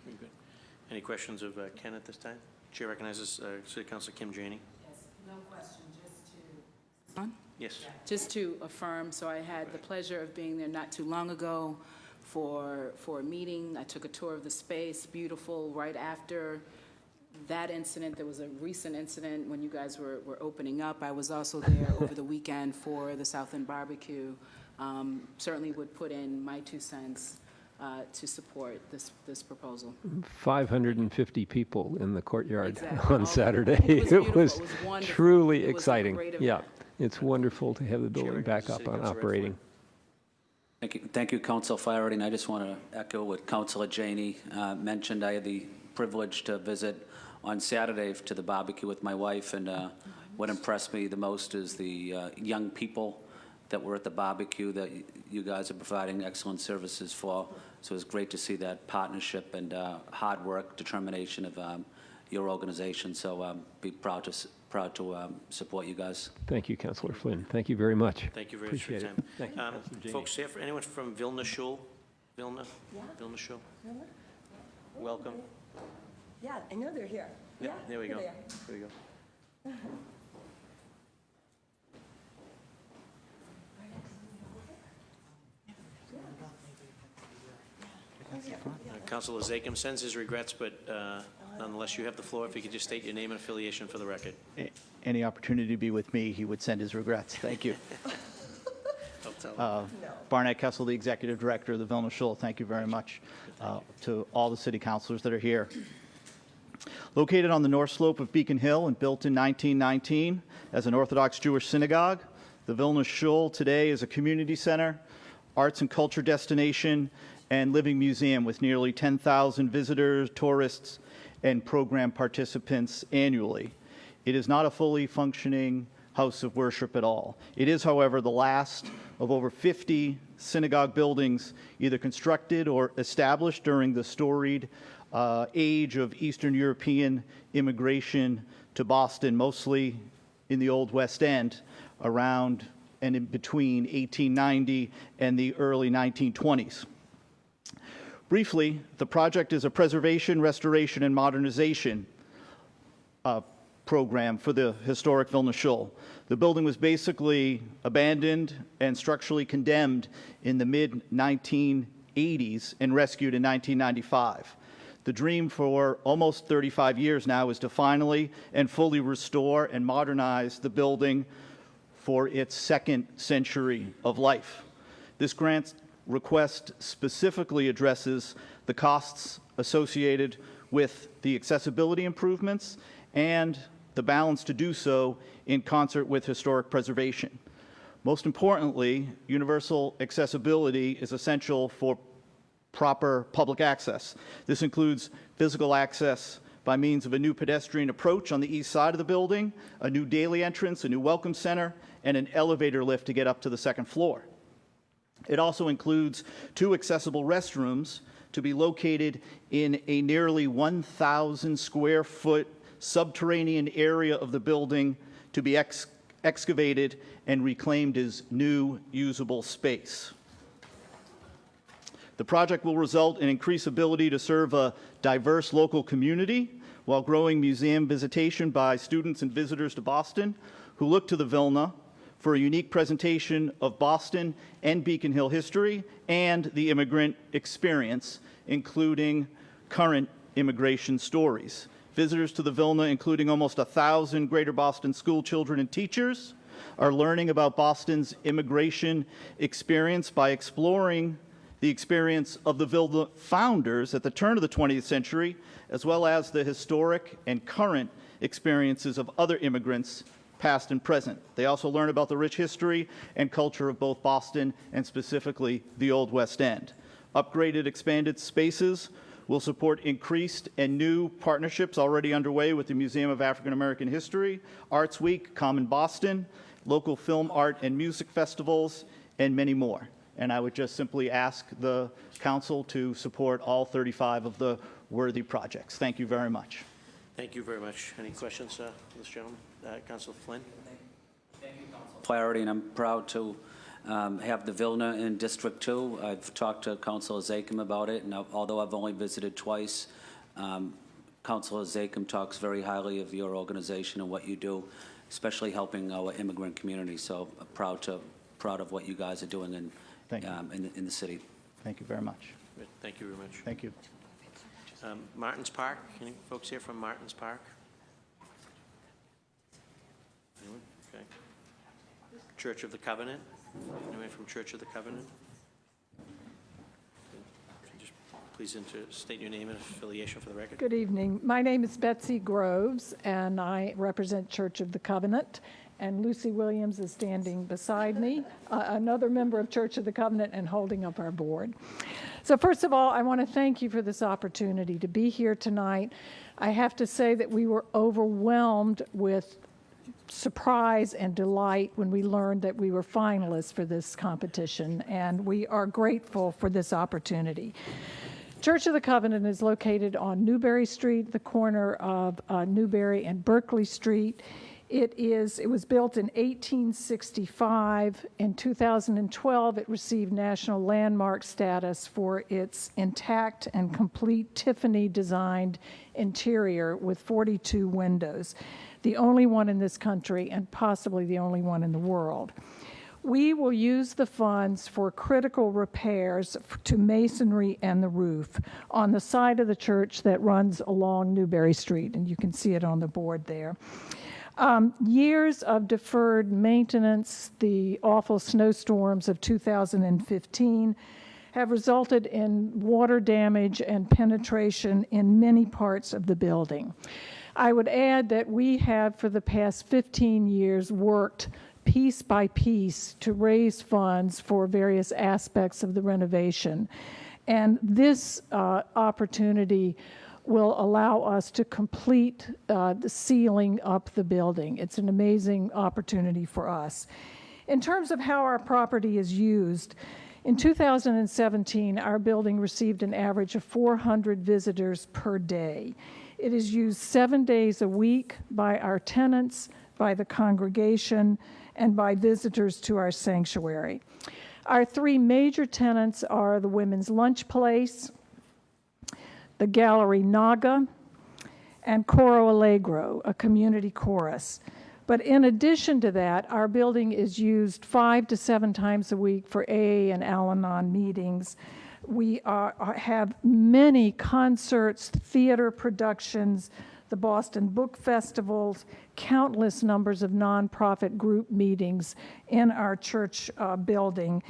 Very good. Any questions of Ken at this time? Chair recognizes City Councilor Kim Janey. No question, just to... Yes. Just to affirm, so I had the pleasure of being there not too long ago for a meeting. I took a tour of the space, beautiful. Right after that incident, there was a recent incident when you guys were opening up. I was also there over the weekend for the South End Barbecue. Certainly would put in my 2 cents to support this proposal. 550 people in the courtyard Exactly. on Saturday. It was beautiful. It was wonderful. truly It was a exciting. great event. Yeah, it's wonderful to have the building back up City and Council operating. Thank you, Council Flaherty, and I just want to echo what Councilor Janey mentioned. I had the privilege to visit on Saturday to the barbecue with my wife, and what impressed me the most is the young people that were at the barbecue that you guys are providing excellent services for. So it was great to see that partnership and hard work, determination of your organization. So be proud to support you guys. Thank you, Councilor Flynn. Thank you very much. Thank you very much for your Appreciate time. it. Thank you, Councilor Janey. Folks here, for anyone from Vilna Shul? Vilna? Yeah. Vilna Shul? Welcome. Yeah, I know they're here. Yeah, there we go. here they are. There we go. Councilor Zakim sends his regrets, but nonetheless, you have the floor. If you could just state your name and affiliation for the record. Any opportunity to be with me, he would send his regrets. Thank you. I'll tell him. Barnett Kessel, the Executive Director of the Vilna Shul. Thank you very much to all the city councilors that are here. Located on the north slope of Beacon Hill and built in 1919 as an Orthodox Jewish synagogue, the Vilna Shul today is a community center, arts and culture destination, and living museum with nearly 10,000 visitors, tourists, and program participants annually. It is not a fully functioning house of worship at all. It is, however, the last of over 50 synagogue buildings either constructed or established during the storied age of Eastern European immigration to Boston, mostly in the Old West End, around and in between 1890 and the early 1920s. Briefly, the project is a preservation, restoration, and modernization program for the historic Vilna Shul. The building was basically abandoned and structurally condemned in the mid-1980s and rescued in 1995. The dream for almost 35 years now is to finally and fully restore and modernize the building for its second century of life. This grant request specifically addresses the costs associated with the accessibility improvements and the balance to do so in concert with historic preservation. Most importantly, universal accessibility is essential for proper public access. This includes physical access by means of a new pedestrian approach on the east side of the building, a new daily entrance, a new welcome center, and an elevator lift to get up to the second floor. It also includes 2 accessible restrooms to be located in a nearly 1,000 square foot subterranean area of the building to be excavated and reclaimed as new usable space. The project will result in increased ability to serve a diverse local community while growing museum visitation by students and visitors to Boston who look to the Vilna for a unique presentation of Boston and Beacon Hill history and the immigrant experience, including current immigration stories. Visitors to the Vilna, including almost 1,000 Greater Boston school children and teachers, are learning about Boston's immigration experience by exploring the experience of the Vilna founders at the turn of the 20th century, as well as the historic and current experiences of other immigrants, past and present. They also learn about the rich history and culture of both Boston and specifically the Old West End. Upgraded, expanded spaces will support increased and new partnerships already underway with the Museum of African American History, Arts Week, Common Boston, local film, art, and music festivals, and many more. And I would just simply ask the council to support all 35 of the worthy projects. Thank you very much. Thank you very much. Any questions for this gentleman? Councilor Flynn? Thank you, Council Flaherty, and I'm proud to have the Vilna in District 2. I've talked to Councilor Zakim about it, and although I've only visited twice, Councilor Zakim talks very highly of your organization and what you do, especially helping our immigrant community. So I'm proud of what you guys are doing in the city. Thank you very much. Good. Thank you very much. Thank you. Martins Park, any folks here from Martins Park? Anyone? Okay. Church of the Covenant? Anyone from Church of the Covenant? please state your name and affiliation for the record. Good evening. My name is Betsy Groves, and I represent Church of the Covenant. And Lucy Williams is standing beside me, another member of Church of the Covenant and holding up our board. So first of all, I want to thank you for this opportunity to be here tonight. I have to say that we were overwhelmed with surprise and delight when we learned that we were finalists for this competition, and we are grateful for this opportunity. Church of the Covenant is located on Newberry Street, the corner of Newberry and Berkeley Street. It was built in 1865. In 2012, it received National Landmark status for its intact and complete Tiffany-designed interior with 42 windows, the only one in this country and possibly the only one in the world. We will use the funds for critical repairs to masonry and the roof on the side of the church that runs along Newberry Street, and you can see it on the board there. Years of deferred maintenance, the awful snowstorms of 2015, have resulted in water damage and penetration in many parts of the building. I would add that we have, for the past 15 years, worked piece by piece to raise funds for various aspects of the renovation. And this opportunity will allow us to complete the sealing up the building. It's an amazing opportunity for us. In terms of how our property is used, in 2017, our building received an average of 400 visitors per day. It is used 7 days a week by our tenants, by the congregation, and by visitors to our sanctuary. Our three major tenants are the Women's Lunch Place, the Gallery Naga, and Coro Allegro, a community chorus. But in addition to that, our building is used 5 to 7 times a week for AA and Al-Anon meetings. We have many concerts, theater productions, the Boston Book Festivals, countless numbers of nonprofit group meetings in our church building.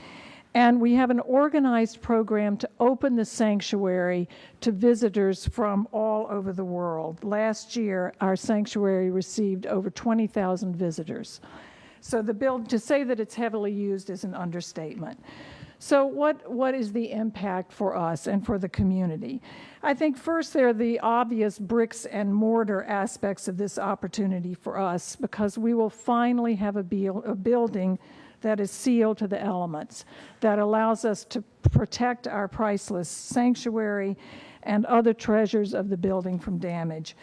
And we have an organized program to open the sanctuary to visitors from all over the world. Last year, our sanctuary received over 20,000 visitors. So to say that it's heavily used is an understatement. So what is the impact for us and for the community? I think first there are the obvious bricks and mortar aspects of this opportunity for us, because we will finally have a building that is sealed to the elements, that allows us to protect our priceless sanctuary and other treasures of the building from damage.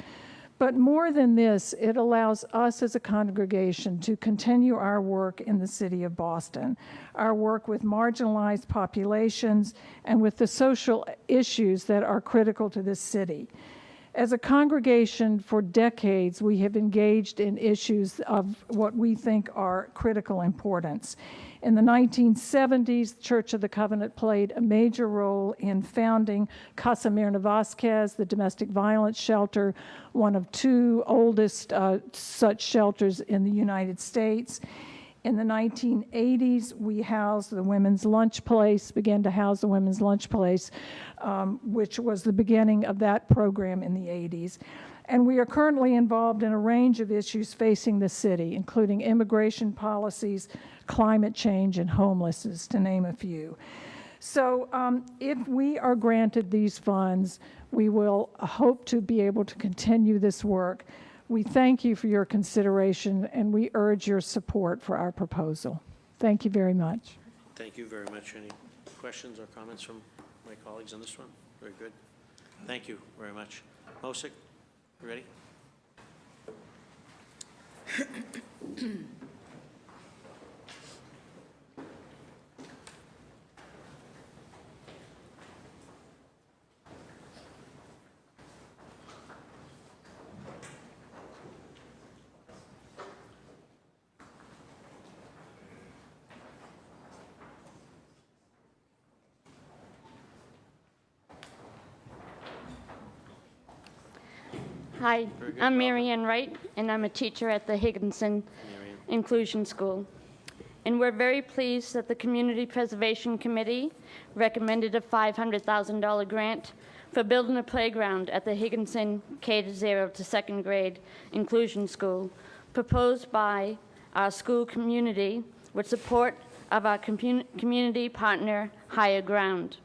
But more than this, it allows us as a congregation to continue our work in the city of Boston, our work with marginalized populations and with the social issues that are critical to this city. As a congregation, for decades, we have engaged in issues of what we think are critical importance. In the 1970s, the Church of the Covenant played a major role in founding Casa Mirna Vasquez, the domestic violence shelter, one of 2 oldest such shelters in the United States. In the 1980s, we housed the Women's Lunch Place, began to house the Women's Lunch Place, which was the beginning of that program in the 80s. And we are currently involved in a range of issues facing the city, including immigration policies, climate change, and homelessness, to name a few. So if we are granted these funds, we will hope to be able to continue this work. We thank you for your consideration, and we urge your support for our proposal. Thank you very much. Thank you very much. Any questions or comments from my colleagues on this one? Very good. Thank you very much. Mosick, you ready? Hi, I'm Marion Wright, and I'm a teacher at the Higgins Inclusion School. And we're very pleased that the Community Preservation Committee recommended a $500,000 grant for building a playground at the Higginson K-0 to 2nd grade inclusion school, proposed by our school community with support of our community partner, Higher Ground.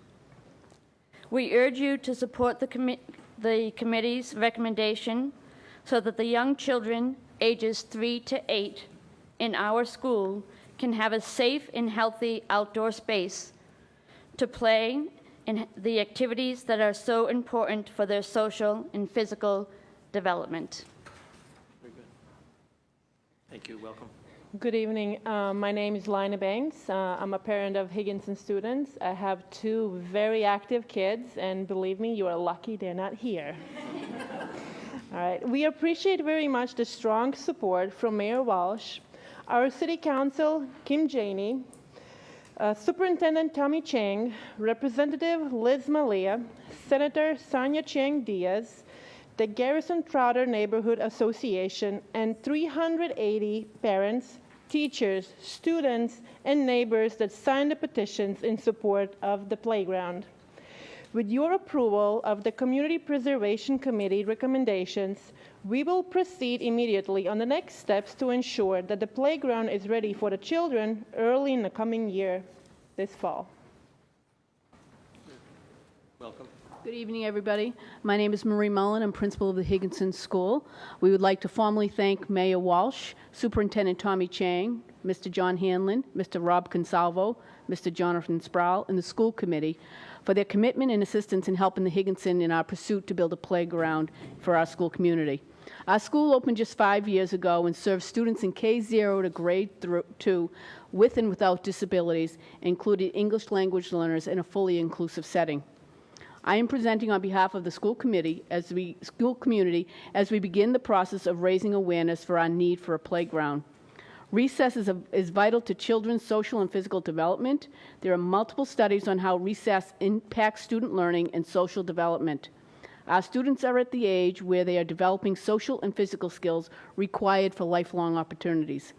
We urge you to support the committee's recommendation so that the young children ages 3 to 8 in our school can have a safe and healthy outdoor space to play in the activities that are so important for their social and physical development. Very good. Thank you. Welcome. Good evening. My name is Lina Banks. I'm a parent of Higgins students. I have 2 very active kids, and believe me, you are lucky they're not here. All right. We appreciate very much the strong support from Mayor Walsh, our City Council, Kim Janey, Superintendent Tommy Chang, Representative Liz Malia, Senator Sonia Chang Diaz, the Garrison Trotter Neighborhood Association, and 380 parents, teachers, students, and neighbors that signed the petitions in support of the playground. With your approval of the Community Preservation Committee recommendations, we will proceed immediately on the next steps to ensure that the playground is ready for the children early in the coming year, this fall. Welcome. Good evening, everybody. My name is Marie Mullen. I'm principal of the Higginson School. We would like to formally thank Mayor Walsh, Superintendent Tommy Chang, Mr. John Hanlon, Mr. Rob Consalvo, Mr. Jonathan Sproul, and the school committee for their commitment and assistance in helping the Higginson in our pursuit to build a playground for our school community. Our school opened just 5 years ago and serves students in K-0 to grade 2 with and without disabilities, including English language learners in a fully inclusive setting. I am presenting on behalf of the school community as we begin the process of raising awareness for our need for a playground. Recess is vital to children's social and physical development. There are multiple studies on how recess impacts student learning and social development. Our students are at the age where they are developing social and physical skills required for lifelong opportunities.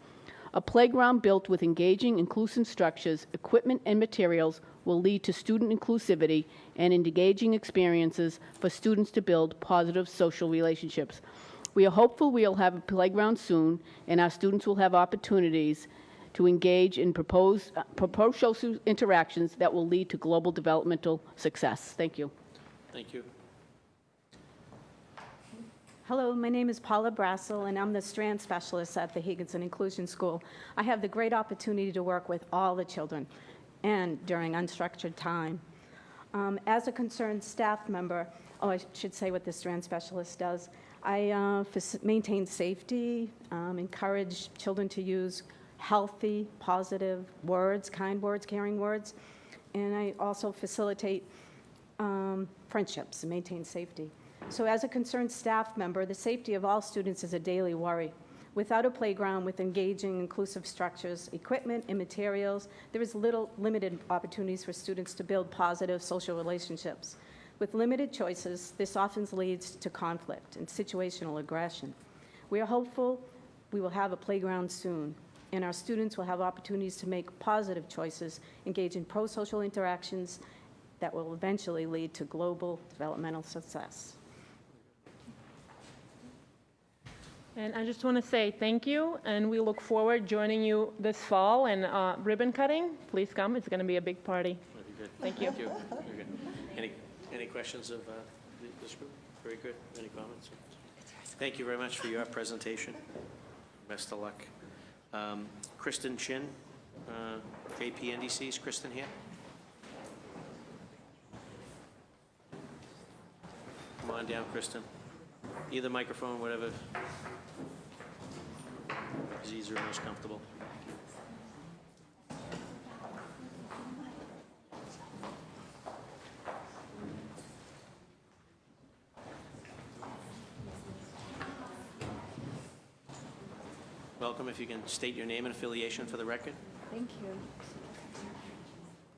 A playground built with engaging, inclusive structures, equipment, and materials will lead to student inclusivity and engaging experiences for students to build positive social relationships. We are hopeful we will have a playground soon, and our students will have opportunities to engage in proposed social interactions that will lead to global developmental success. Thank you. Thank you. Hello, my name is Paulo Brazil, and I'm the Strand Specialist at the Higgins Inclusion School. I have the great opportunity to work with all the children and during unstructured time. As a concerned staff member, I should say what the Strand Specialist does. I maintain safety, encourage children to use healthy, positive words, kind words, caring words, and I also facilitate friendships and maintain safety. So as a concerned staff member, the safety of all students is a daily worry. Without a playground with engaging, inclusive structures, equipment, and materials, there is limited opportunities for students to build positive social relationships. With limited choices, this often leads to conflict and situational aggression. We are hopeful we will have a playground soon, and our students will have opportunities to make positive choices, engage in pro-social interactions that will eventually lead to global developmental success. And I just want to say thank you, and we look forward joining you this fall. And ribbon cutting, please come. It's going to be a big party. That'd be good. Thank you. Thank you. Very good. Any questions of this group? Very good. Any comments? Thank you very much for your presentation. Best of luck. Kristen Chin, JPNDC. Is Kristen here? Come on down, Kristen. Either microphone, whatever is easier and most comfortable. Welcome. If you can state your name and affiliation for the record. Thank you.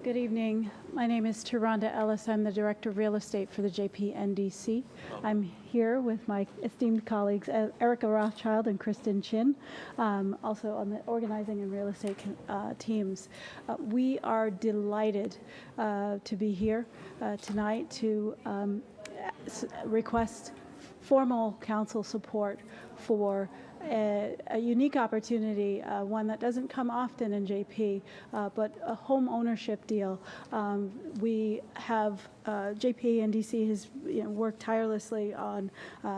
Good evening. My name is Tyrande Ellis. I'm the Director of Real Estate for the JPNDC. I'm here with my esteemed colleagues, Erica Rothschild and Kristen Chin, also on the organizing and real estate teams. We are delighted to be here tonight to request formal council support for a unique opportunity, one that doesn't come often in JP, but a home ownership deal. We have, JP and DC has worked tirelessly on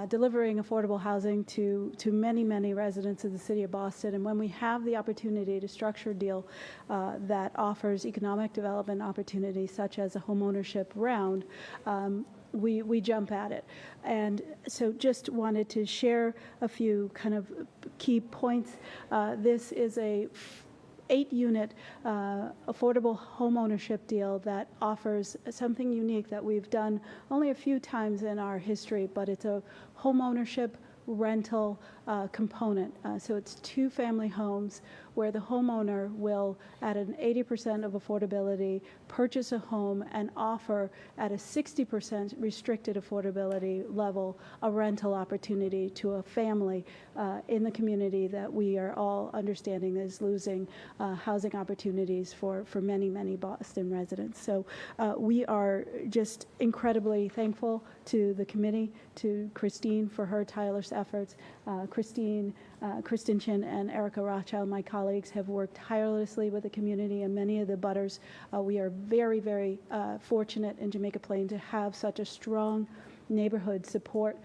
delivering affordable housing to many, many residents of the city of Boston. And when we have the opportunity to structure a deal that offers economic development opportunities, such as a home ownership round, we jump at it. And so just wanted to share a few kind of key points. This is a 8-unit affordable home ownership deal that offers something unique that we've done only a few times in our history, but it's a home ownership rental component. So it's 2 family homes where the homeowner will, at an 80% of affordability, purchase a home and offer at a 60% restricted affordability level a rental opportunity to a family in the community that we are all understanding is losing housing opportunities for many, many Boston residents. So we are just incredibly thankful to the committee, to Christine for her tireless efforts. Kristen Chin and Erica Rothschild, my colleagues, have worked tirelessly with the community and many of the butters. We are very, very fortunate in Jamaica Plain to have such a strong neighborhood support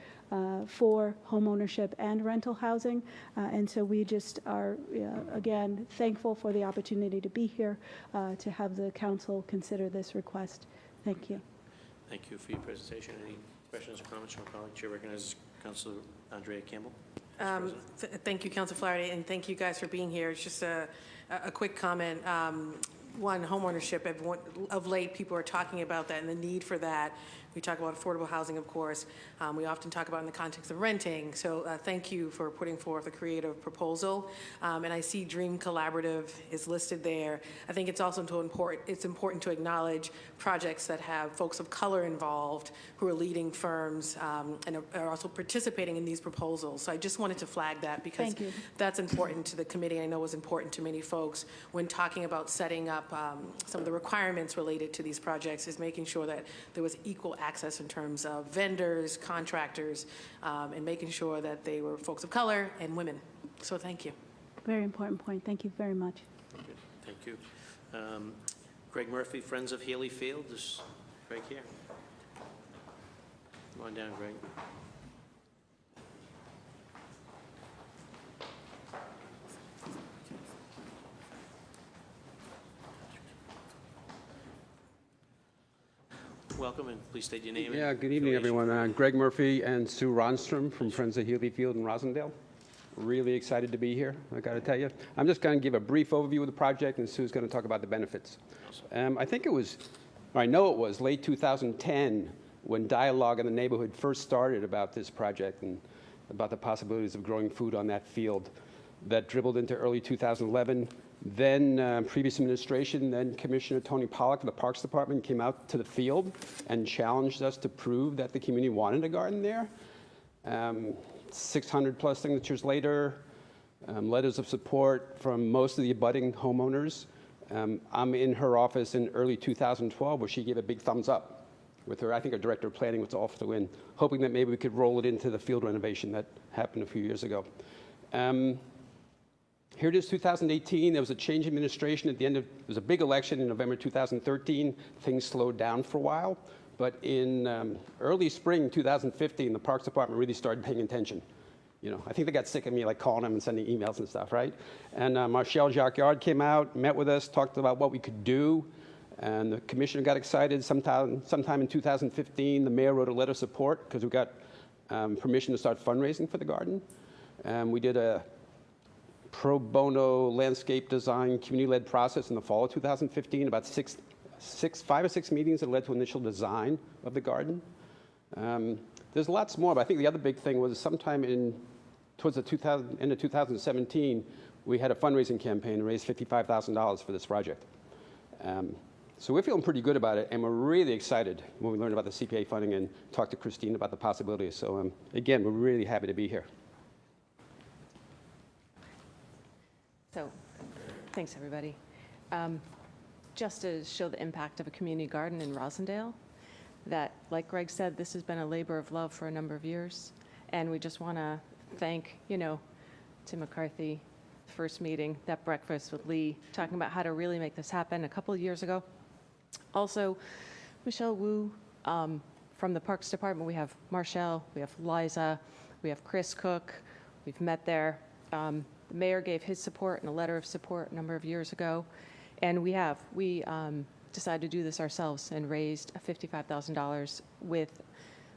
for home ownership and rental housing. And so we just are, again, thankful for the opportunity to be here to have the council consider this request. Thank you. Thank you for your presentation. Any questions or comments from colleagues? Chair recognizes Councilor Andrea Campbell. Thank you, Councilor Flaherty, and thank you guys for being here. It's just a quick comment. One, homeownership. Of late, people are talking about that and the need for that. We talk about affordable housing, of course. We often talk about it in the context of renting. So thank you for putting forth a creative proposal. And I see Dream Collaborative is listed there. I think it's also important to acknowledge projects that have folks of color involved who are leading firms and are also participating in these proposals. So I just wanted to flag that because that's important to the committee. I know was important to many folks when talking about setting up some of the requirements related to these projects, is making sure that there was equal access in terms of vendors, contractors, and making sure that they were folks of color and women. So thank you. Very important point. Thank you very much. Okay, thank you. Gregg Murphy, Friends of Haley Field. Is Greg here? Come on down, Greg. Welcome, and please state your name. Yeah, good evening, everyone. Gregg Murphy and Sue Ronstrom from Friends of Healy Field in Rosendale. Really excited to be here, I got to tell you. I'm just going to give a brief overview of the project, and Sue's going to talk about the benefits. I think it was, or I know it was, late 2010 when dialogue in the neighborhood first started about this project and about the possibilities of growing food on that field. That dribbled into early 2011. Then previous administration, then Commissioner Tony Pollack of the Parks Department came out to the field and challenged us to prove that the community wanted a garden there. 600 plus signatures later, letters of support from most of the abutting homeowners. I'm in her office in early 2012 where she gave a big thumbs up with her, I think her director of planning was also in, hoping that maybe we could roll it into the field renovation that happened a few years ago. Here it is, 2018. There was a change in administration at the end of, there was a big election in November 2013. Things slowed down for a while. But in early spring 2015, the Parks Department really started paying attention. You know, I think they got sick of me like calling them and sending emails and stuff, right? And Marshall Jacquard came out, met with us, talked about what we could do. And the commissioner got excited. Sometime in 2015, the mayor wrote a letter of support because we got permission to start fundraising for the garden. And we did a pro bono landscape design community-led process in the fall of 2015, about 5 or 6 meetings that led to initial design of the garden. There's lots more, but I think the other big thing was sometime towards the end of 2017, we had a fundraising campaign to raise $55,000 for this project. So we're feeling pretty good about it, and we're really excited when we learned about the CPA funding and talked to Christine about the possibilities. So again, we're really happy to be here. So, thanks everybody. Just to show the impact of a community garden in Rosendale, that, like Greg said, this has been a labor of love for a number of years. And we just want to thank, Tim McCarthy, the first meeting, that breakfast with Lee, talking about how to really make this happen a couple of years ago. Also, Michelle Wu from the Parks Department. We have Marshall, we have Liza, we have Chris Cook. We've met there. The mayor gave his support and a letter of support a number of years ago. And we decided to do this ourselves and raised $55,000 with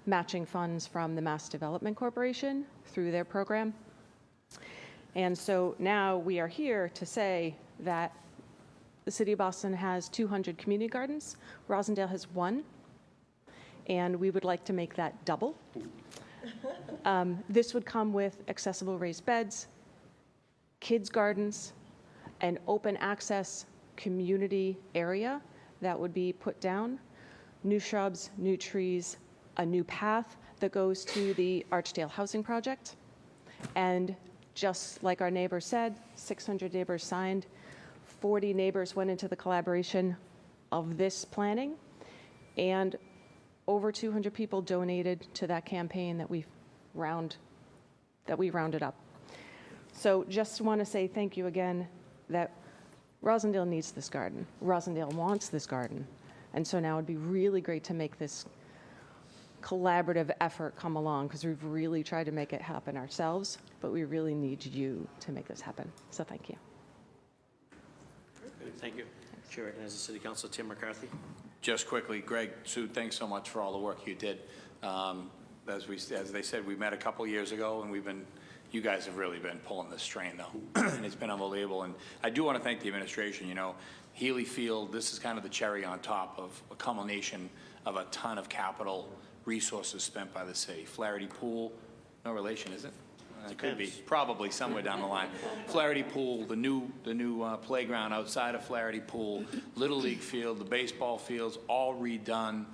matching funds from the Mass Development Corporation through their program. And so now we are here to say that the city of Boston has 200 community gardens. Rosendale has 1. And we would like to make that double. This would come with accessible raised beds, kids' gardens, an open access community area that would be put down, new shrubs, new trees, a new path that goes to the Archdale Housing Project. And just like our neighbor said, 600 neighbors signed, 40 neighbors went into the collaboration of this planning, and over 200 people donated to that campaign that we rounded up. So just want to say thank you again that Rosendale needs this garden. Rosendale wants this garden. And so now it'd be really great to make this collaborative effort come along, because we've really tried to make it happen ourselves, but we really need you to make this happen. So thank you. Thank you. Chair recognizes the City Council, Tim McCarthy. Just quickly, Greg, Sue, thanks so much for all the work you did. As they said, we met a couple years ago, and you guys have really been pulling this train, though, and it's been unbelievable. And I do want to thank the administration. Healy Field, this is kind of the cherry on top of a culmination of a ton of capital resources spent by the city. Flaherty Pool, no relation, is it? It could be, probably somewhere down the line. Flaherty Pool, the new playground outside of Flaherty Pool, Little League Field, the baseball fields, all redone.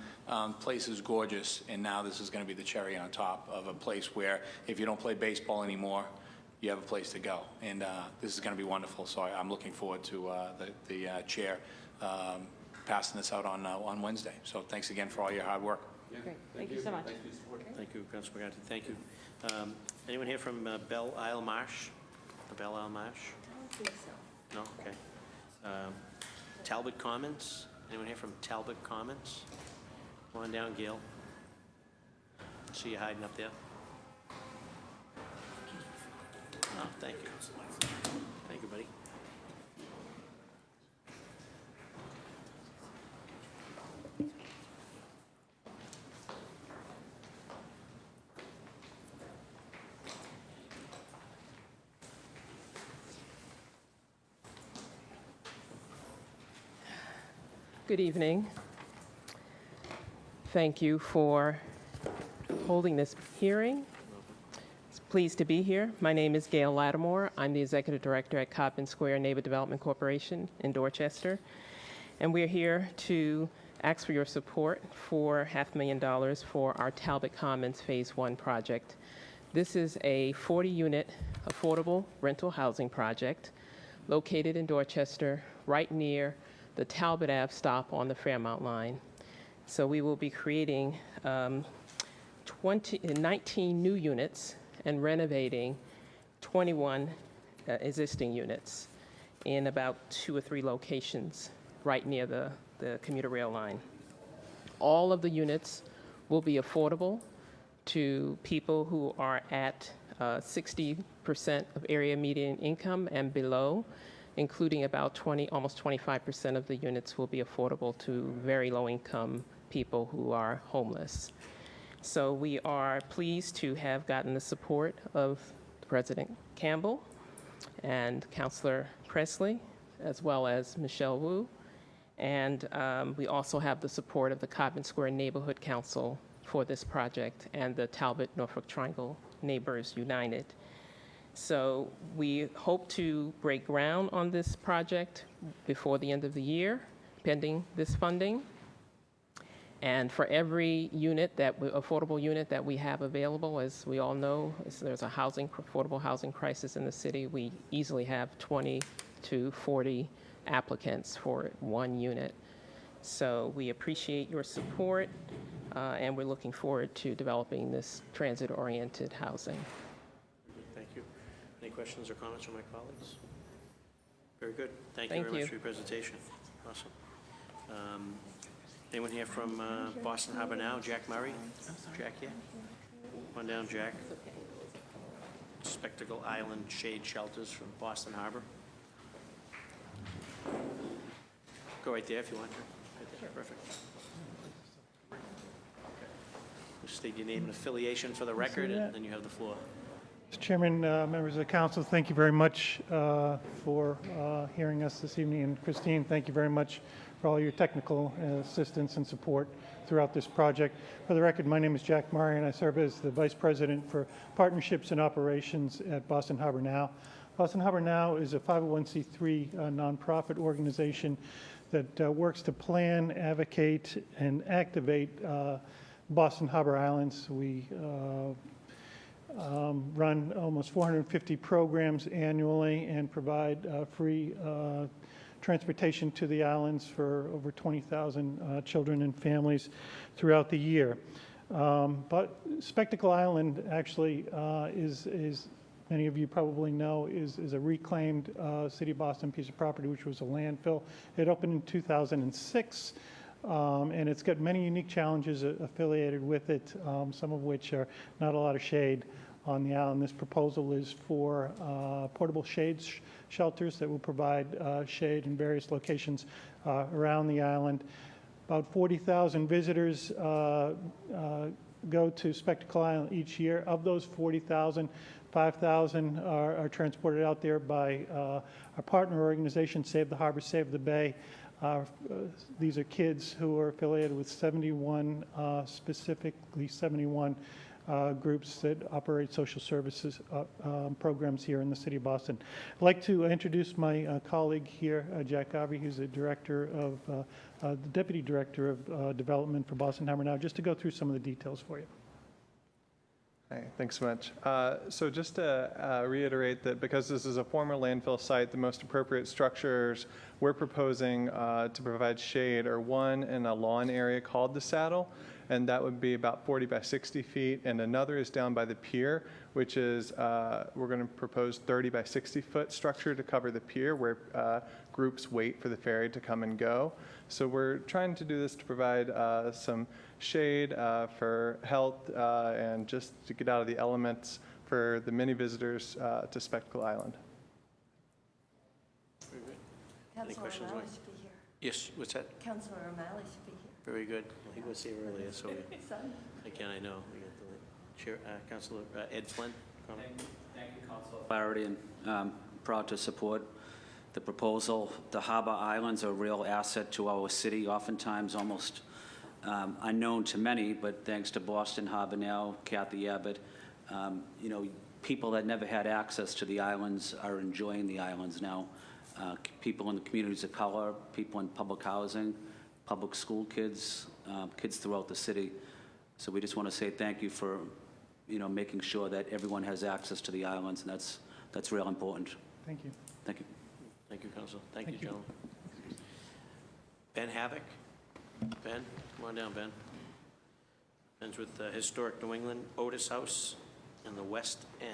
Place is gorgeous, and now this is going to be the cherry on top of a place where if you don't play baseball anymore, you have a place to go. And this is going to be wonderful, so I'm looking forward to the chair passing this out on Wednesday. So thanks again for all your hard work. Great. Thank you so much. Thank you, Councilor McCarthy. Thank you. Anyone here from Belle Isle Marsh? Belle Isle Marsh? I don't think so. No? Okay. Talbot Commons? Anyone here from Talbot Commons? Come on down, Gail. See you hiding up there. Oh, thank you. Thank you, buddy. Good evening. Thank you for holding this hearing. It's pleased to be here. My name is Gail Lattimore. I'm the Executive Director at Coppin Square Neighbor Development Corporation in Dorchester. And we're here to ask for your support for $500,000 for our Talbot Commons Phase 1 project. This is a 40-unit affordable rental housing project located in Dorchester, right near the Talbot Ave stop on the Fairmount line. So we will be creating 19 new units and renovating 21 existing units in about 2 or 3 locations right near the commuter rail line. All of the units will be affordable to people who are at 60% of area median income and below, including about almost 25% of the units will be affordable to very low-income people who are homeless. So we are pleased to have gotten the support of President Campbell and Councilor Presley, as well as Michelle Wu. And we also have the support of the Coppin Square Neighborhood Council for this project and the Talbot Norfolk Triangle Neighbors United. So we hope to break ground on this project before the end of the year, pending this funding. And for every unit affordable unit that we have available, as we all know, there's a affordable housing crisis in the city. We easily have 20 to 40 applicants for one unit. So we appreciate your support, and we're looking forward to developing this transit-oriented housing. Thank you. Any questions or comments from my colleagues? Very good. Thank you Thank very you. much for your presentation. Awesome. Anyone here from Boston Harbor Now? Jack Murray? Jack here? Come on down, Jack. Spectacle Island Shade Shelters from Boston Harbor. Go right there if you want. Right there. Perfect. Just state your name and affiliation for the record, and then you have the floor. Mr. Chairman, members of the council, thank you very much for hearing us this evening. And Christine, thank you very much for all your technical assistance and support throughout this project. For the record, my name is Jack Murray, and I serve as the Vice President for Partnerships and Operations at Boston Harbor Now. Boston Harbor Now is a 501c3 nonprofit organization that works to plan, advocate, and activate Boston Harbor Islands. We run almost 450 programs annually and provide free transportation to the islands for over 20,000 children and families throughout the year. But Spectacle Island actually is, many of you probably know, is a reclaimed City of Boston piece of property, which was a landfill. It opened in 2006. And it's got many unique challenges affiliated with it, some of which are not a lot of shade on the island. This proposal is for portable shade shelters that will provide shade in various locations around the island. About 40,000 visitors go to Spectacle Island each year. Of those 40,000, 5,000 are transported out there by our partner organization, Save the Harbor, Save the Bay. These are kids who are affiliated with 71, specifically 71 groups that operate social services programs here in the city of Boston. I'd like to introduce my colleague here, Jack Garvey, who's the the Deputy Director of Development for Boston Harbor Now, just to go through some of the details for you. Hi, thanks so much. So just to reiterate that because this is a former landfill site, the most appropriate structures we're proposing to provide shade are one in a lawn area called the Saddle, and that would be about 40 by 60 feet, and another is down by the pier, which is, we're going to propose 30 by 60 foot structure to cover the pier where groups wait for the ferry to come and go. So we're trying to do this to provide some shade for health and just to get out of the elements for the many visitors to Spectacle Island. Very good. Any Councilor questions? O'Malley should be here. Yes, what's that? Councilor O'Malley should be here. Very good. He was here earlier, so again, I know. We got the chair, Councilor Ed Flynn. Comment? Thank you, Councilor Flaherty, and proud to support the proposal. The Harbor Islands are a real asset to our city, oftentimes almost unknown to many, but thanks to Boston Harbor Now, Kathy Abbott, you know, people that never had access to the islands are enjoying the islands now. People in the communities of color, people in public housing, public school kids, kids throughout the city. So we just want to say thank you for, you know, making sure that everyone has access to the islands, and that's real important. Thank you. Thank you. Thank you, Council. Thank you, gentlemen. Ben Havoc. Ben, come on down, Ben. Ben's with Historic New England, Otis House, and the West End.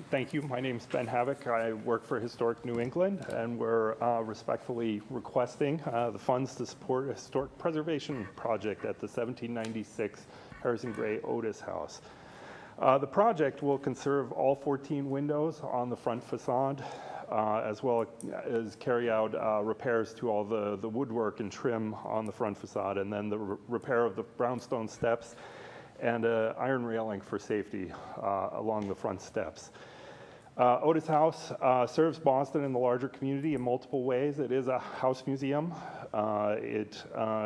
Thank you. My name is Ben Havoc. I work for Historic New England, and we're respectfully requesting the funds to support a historic preservation project at the 1796 Harrison Gray Otis House. The project will conserve all 14 windows on the front facade, as well as carry out repairs to all the woodwork and trim on the front facade, and then the repair of the brownstone steps and an iron railing for safety along the front steps. Otis House serves Boston and the larger community in multiple ways. It is a house museum. It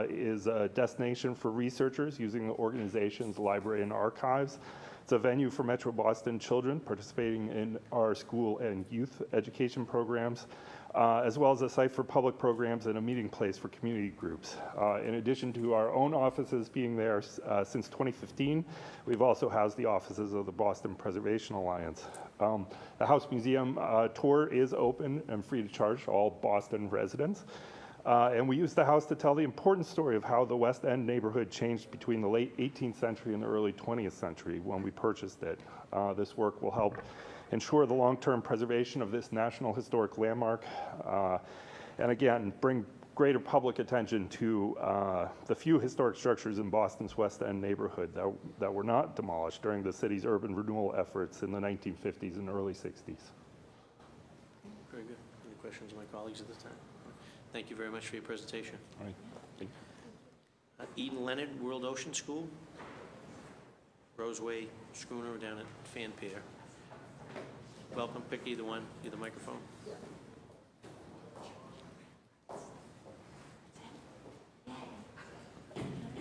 is a destination for researchers using the organization's library and archives. It's a venue for Metro Boston children participating in our school and youth education programs, as well as a site for public programs and a meeting place for community groups. In addition to our own offices being there since 2015, we've also housed the offices of the Boston Preservation Alliance. The House Museum tour is open and free to charge to all Boston residents. And we use the house to tell the important story of how the West End neighborhood changed between the late 18th century and the early 20th century when we purchased it. This work will help ensure the long-term preservation of this National Historic Landmark, and again, bring greater public attention to the few historic structures in Boston's West End neighborhood that were not demolished during the city's urban renewal efforts in the 1950s and early 60s. Very good. Any questions of my colleagues at this time? Thank you very much for your presentation. All right. Thank you. Eden Leonard, World Ocean School. Roseway Schooner down at Fan Pier. Welcome, pick either one, either microphone.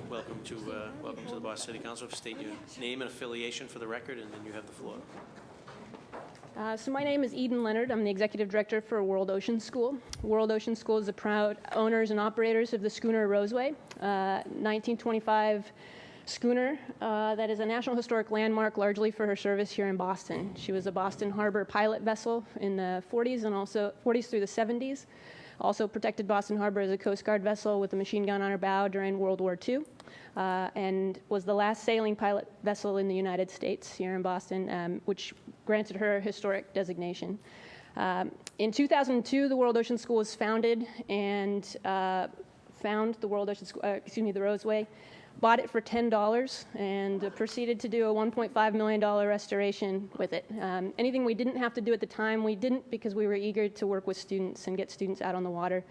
Welcome to the Boston City Council. State your name and affiliation for the record, and then you have the floor. So my name is Eden Leonard. I'm the Executive Director for World Ocean School. World Ocean School is the proud owners and operators of the schooner Roseway, 1925 schooner that is a National Historic Landmark largely for her service here in Boston. She was a Boston Harbor pilot vessel in the 40s and also 40s through the 70s. Also protected Boston Harbor as a Coast Guard vessel with a machine gun on her bow during World War II, and was the last sailing pilot vessel in the United States here in Boston, which granted her historic designation. In 2002, the World Ocean School was founded and found the World Ocean School, the Roseway, bought it for $10 and proceeded to do a $1.5 million restoration with it. Anything we didn't have to do at the time, we didn't because we were eager to work with students and get students out on the water.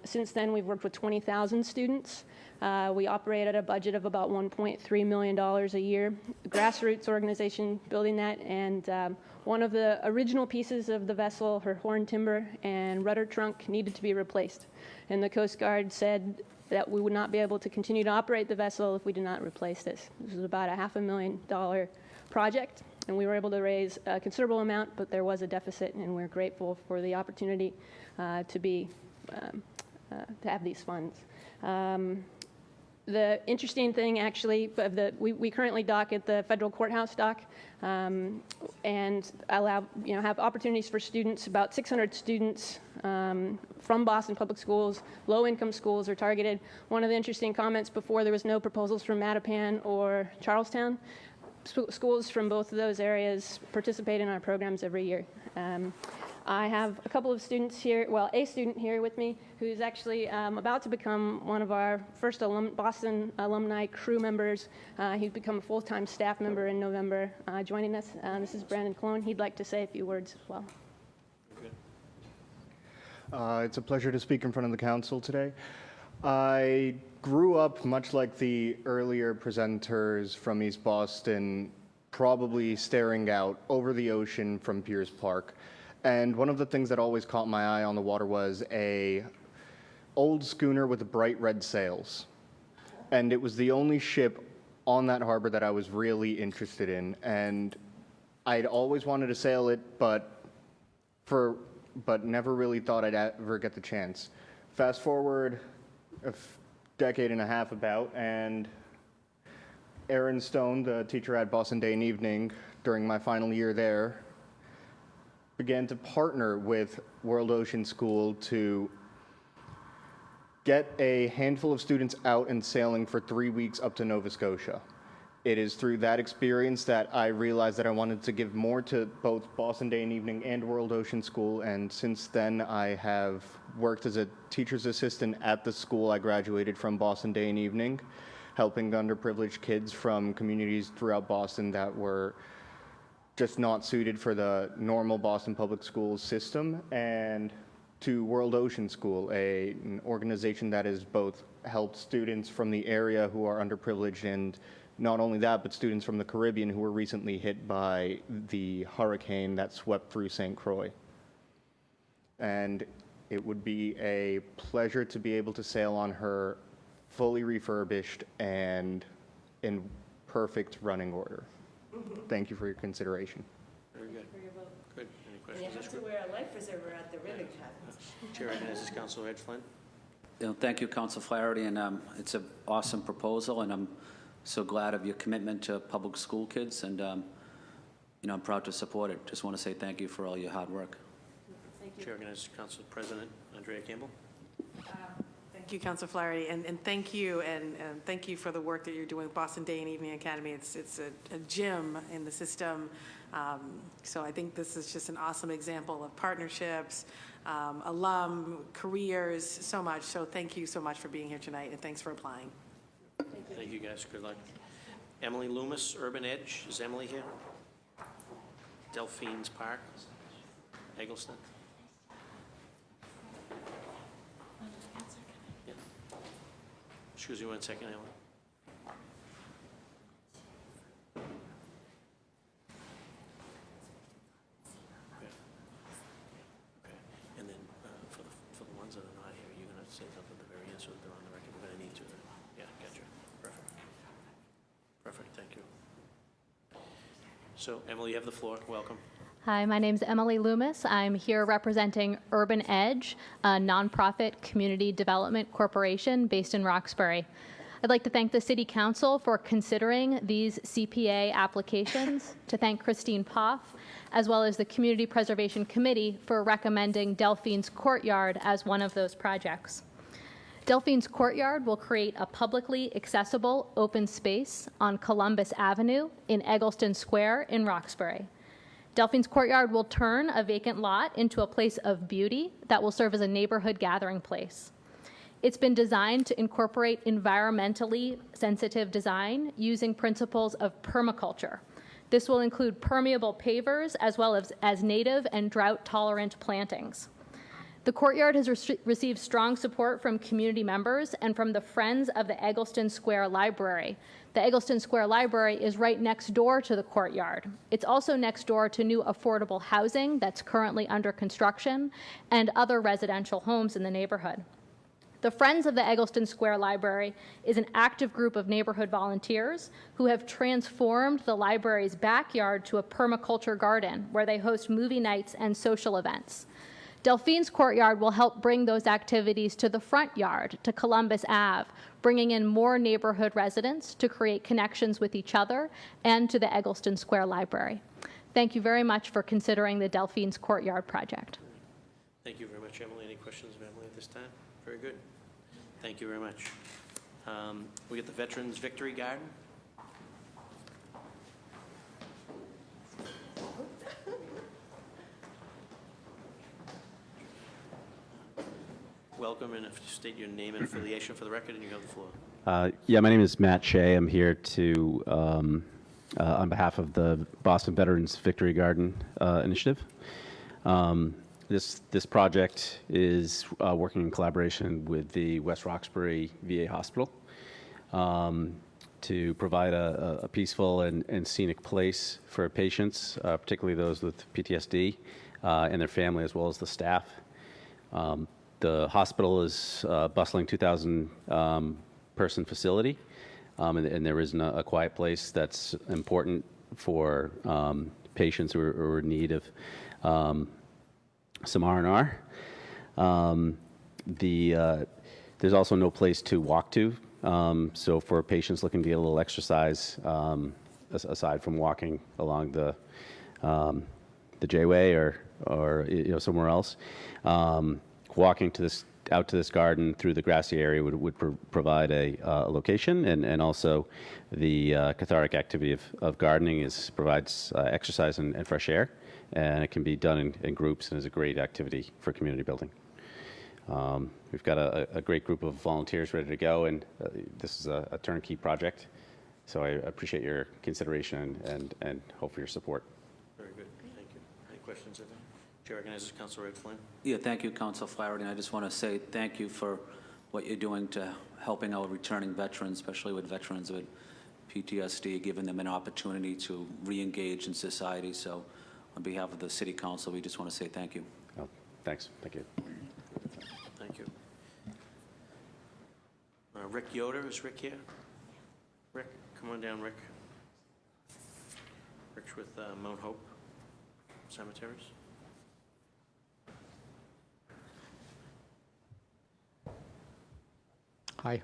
Since then, we've worked with 20,000 students. We operate at a budget of about $1.3 million a year. A grassroots organization building that, and one of the original pieces of the vessel, her horn timber and rudder trunk, needed to be replaced. And the Coast Guard said that we would not be able to continue to operate the vessel if we did not replace this. This was about a $500,000 project, and we were able to raise a considerable amount, but there was a deficit, and we're grateful for the opportunity to have these funds. The interesting thing, actually, we currently dock at the federal courthouse dock, and allow have opportunities for students. About 600 students from Boston Public Schools, low-income schools, are targeted. One of the interesting comments before, there was no proposals from Mattapan or Charlestown. Schools from both of those areas participate in our programs every year. I have a couple of students here, well, a student here with me who's actually about to become one of our first Boston alumni crew members. He'd become a full-time staff member in November joining us. This is Brandon Clone. He'd like to say a few words as well. It's a pleasure to speak in front of the council today. I grew up, much like the earlier presenters from East Boston, probably staring out over the ocean from Pierce Park. And one of the things that always caught my eye on the water was a old schooner with bright red sails. And it was the only ship on that harbor that I was really interested in. And I'd always wanted to sail it, but never really thought I'd ever get the chance. Fast forward a decade and a half about, and Aaron Stone, the teacher at Boston Day and Evening during my final year there, began to partner with World Ocean School to get a handful of students out and sailing for 3 weeks up to Nova Scotia. It is through that experience that I realized that I wanted to give more to both Boston Day and Evening and World Ocean School, and since then I have worked as a teacher's assistant at the school I graduated from, Boston Day and Evening, helping underprivileged kids from communities throughout Boston that were just not suited for the normal Boston Public Schools system, and to World Ocean School, an organization that has both helped students from the area who are underprivileged and Not only that, but students from the Caribbean who were recently hit by the hurricane that swept through St. Croix. And it would be a pleasure to be able to sail on her fully refurbished and in perfect running order. Thank you for your consideration. Very good. Good. Any And you questions? have to wear a life preserver at the ribbon cut. Chair recognizes Councilor Ed Flynn. Thank you, Council Flaherty, and it's an awesome proposal, and I'm so glad of your commitment to public school kids, and I'm proud to support it. Just want to say thank you for all your hard work. Thank you. Chair recognizes Council President Andrea Campbell. Thank you, Councilor Flaherty, and thank you, and thank you for the work that you're doing with Boston Day and Evening Academy. It's a gem in the system. So I think this is just an awesome example of partnerships, alum, careers, so much. So thank you so much for being here tonight, and thanks for applying. Thank you, guys. Good luck. Emily Loomis, Urban Edge. Is Emily here? Delphine's Park, Eggleston. Yeah. Excuse me 1 second, Emily. Okay. And then for the ones that are not here, you're going to say something at the very end so that they're on the record. We're going to need to. Yeah, gotcha. Perfect. Perfect. Thank you. So, Emily, you have the floor. Welcome. Hi, my name is Emily Loomis. I'm here representing Urban Edge, a nonprofit community development corporation based in Roxbury. I'd like to thank the City Council for considering these CPA applications, to thank Christine Poff, as well as the Community Preservation Committee for recommending Delphine's Courtyard as one of those projects. Delphine's Courtyard will create a publicly accessible open space on Columbus Avenue in Eggleston Square in Roxbury. Delphine's Courtyard will turn a vacant lot into a place of beauty that will serve as a neighborhood gathering place. It's been designed to incorporate environmentally sensitive design using principles of permaculture. This will include permeable pavers as well as native and drought-tolerant plantings. The courtyard has received strong support from community members and from the Friends of the Eggleston Square Library. The Eggleston Square Library is right next door to the courtyard. It's also next door to new affordable housing that's currently under construction and other residential homes in the neighborhood. The Friends of the Eggleston Square Library is an active group of neighborhood volunteers who have transformed the library's backyard to a permaculture garden where they host movie nights and social events. Delphine's Courtyard will help bring those activities to the front yard, to Columbus Ave, bringing in more neighborhood residents to create connections with each other and to the Eggleston Square Library. Thank you very much for considering the Delphine's Courtyard project. Thank you very much, Emily. Any questions of Emily at this time? Very good. Thank you very much. We get the Veterans Victory Garden. Welcome, and if you state your name and affiliation for the record, and you have the floor. Yeah, my name is Matt Shea. I'm here to, on behalf of the Boston Veterans Victory Garden Initiative. This project is working in collaboration with the West Roxbury VA Hospital to provide a peaceful and scenic place for patients, particularly those with PTSD and their family, as well as the staff. The hospital is a bustling 2,000 person facility, and there isn't a quiet place that's important for patients who are in need of some R&R. There's also no place to walk to, so for patients looking to get a little exercise, aside from walking along the J-way or somewhere else, walking out to this garden through the grassy area would provide a location, and also the cathartic activity of gardening provides exercise and fresh air, and it can be done in groups and is a great activity for community building. We've got a great group of volunteers ready to go, and this is a turnkey project, so I appreciate your consideration and hope for your support. Very good. Thank you. Any questions of him? Chair recognizes Councilor Ed Flynn. Yeah, thank you, Council Flaherty. And I just want to say thank you for what you're doing to helping our returning veterans, especially with veterans with PTSD, giving them an opportunity to re-engage in society. So on behalf of the City Council, we just want to say thank you. Oh, thanks. Thank you. Thank you. Rick Yoder, is Rick here? Rick, come on down, Rick. Rick's with Mount Hope Cemeteries. Hi.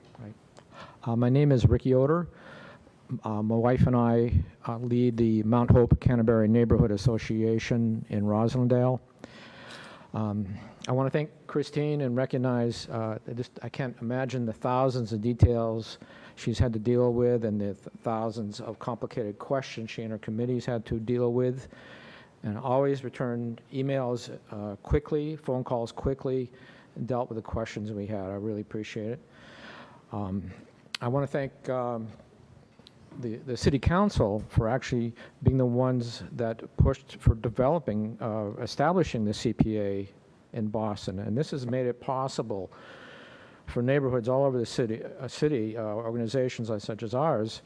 My name is Rick Yoder. My wife and I lead the Mount Hope Canterbury Neighborhood Association in Roslindale. I want to thank Christine and recognize, I can't imagine the thousands of details she's had to deal with and the thousands of complicated questions she and her committees had to deal with, and always returned emails quickly, phone calls quickly, and dealt with the questions we had. I really appreciate it. I want to thank the City Council for actually being the ones that pushed for developing, establishing the CPA in Boston. And this has made it possible for neighborhoods all over the city, organizations such as ours,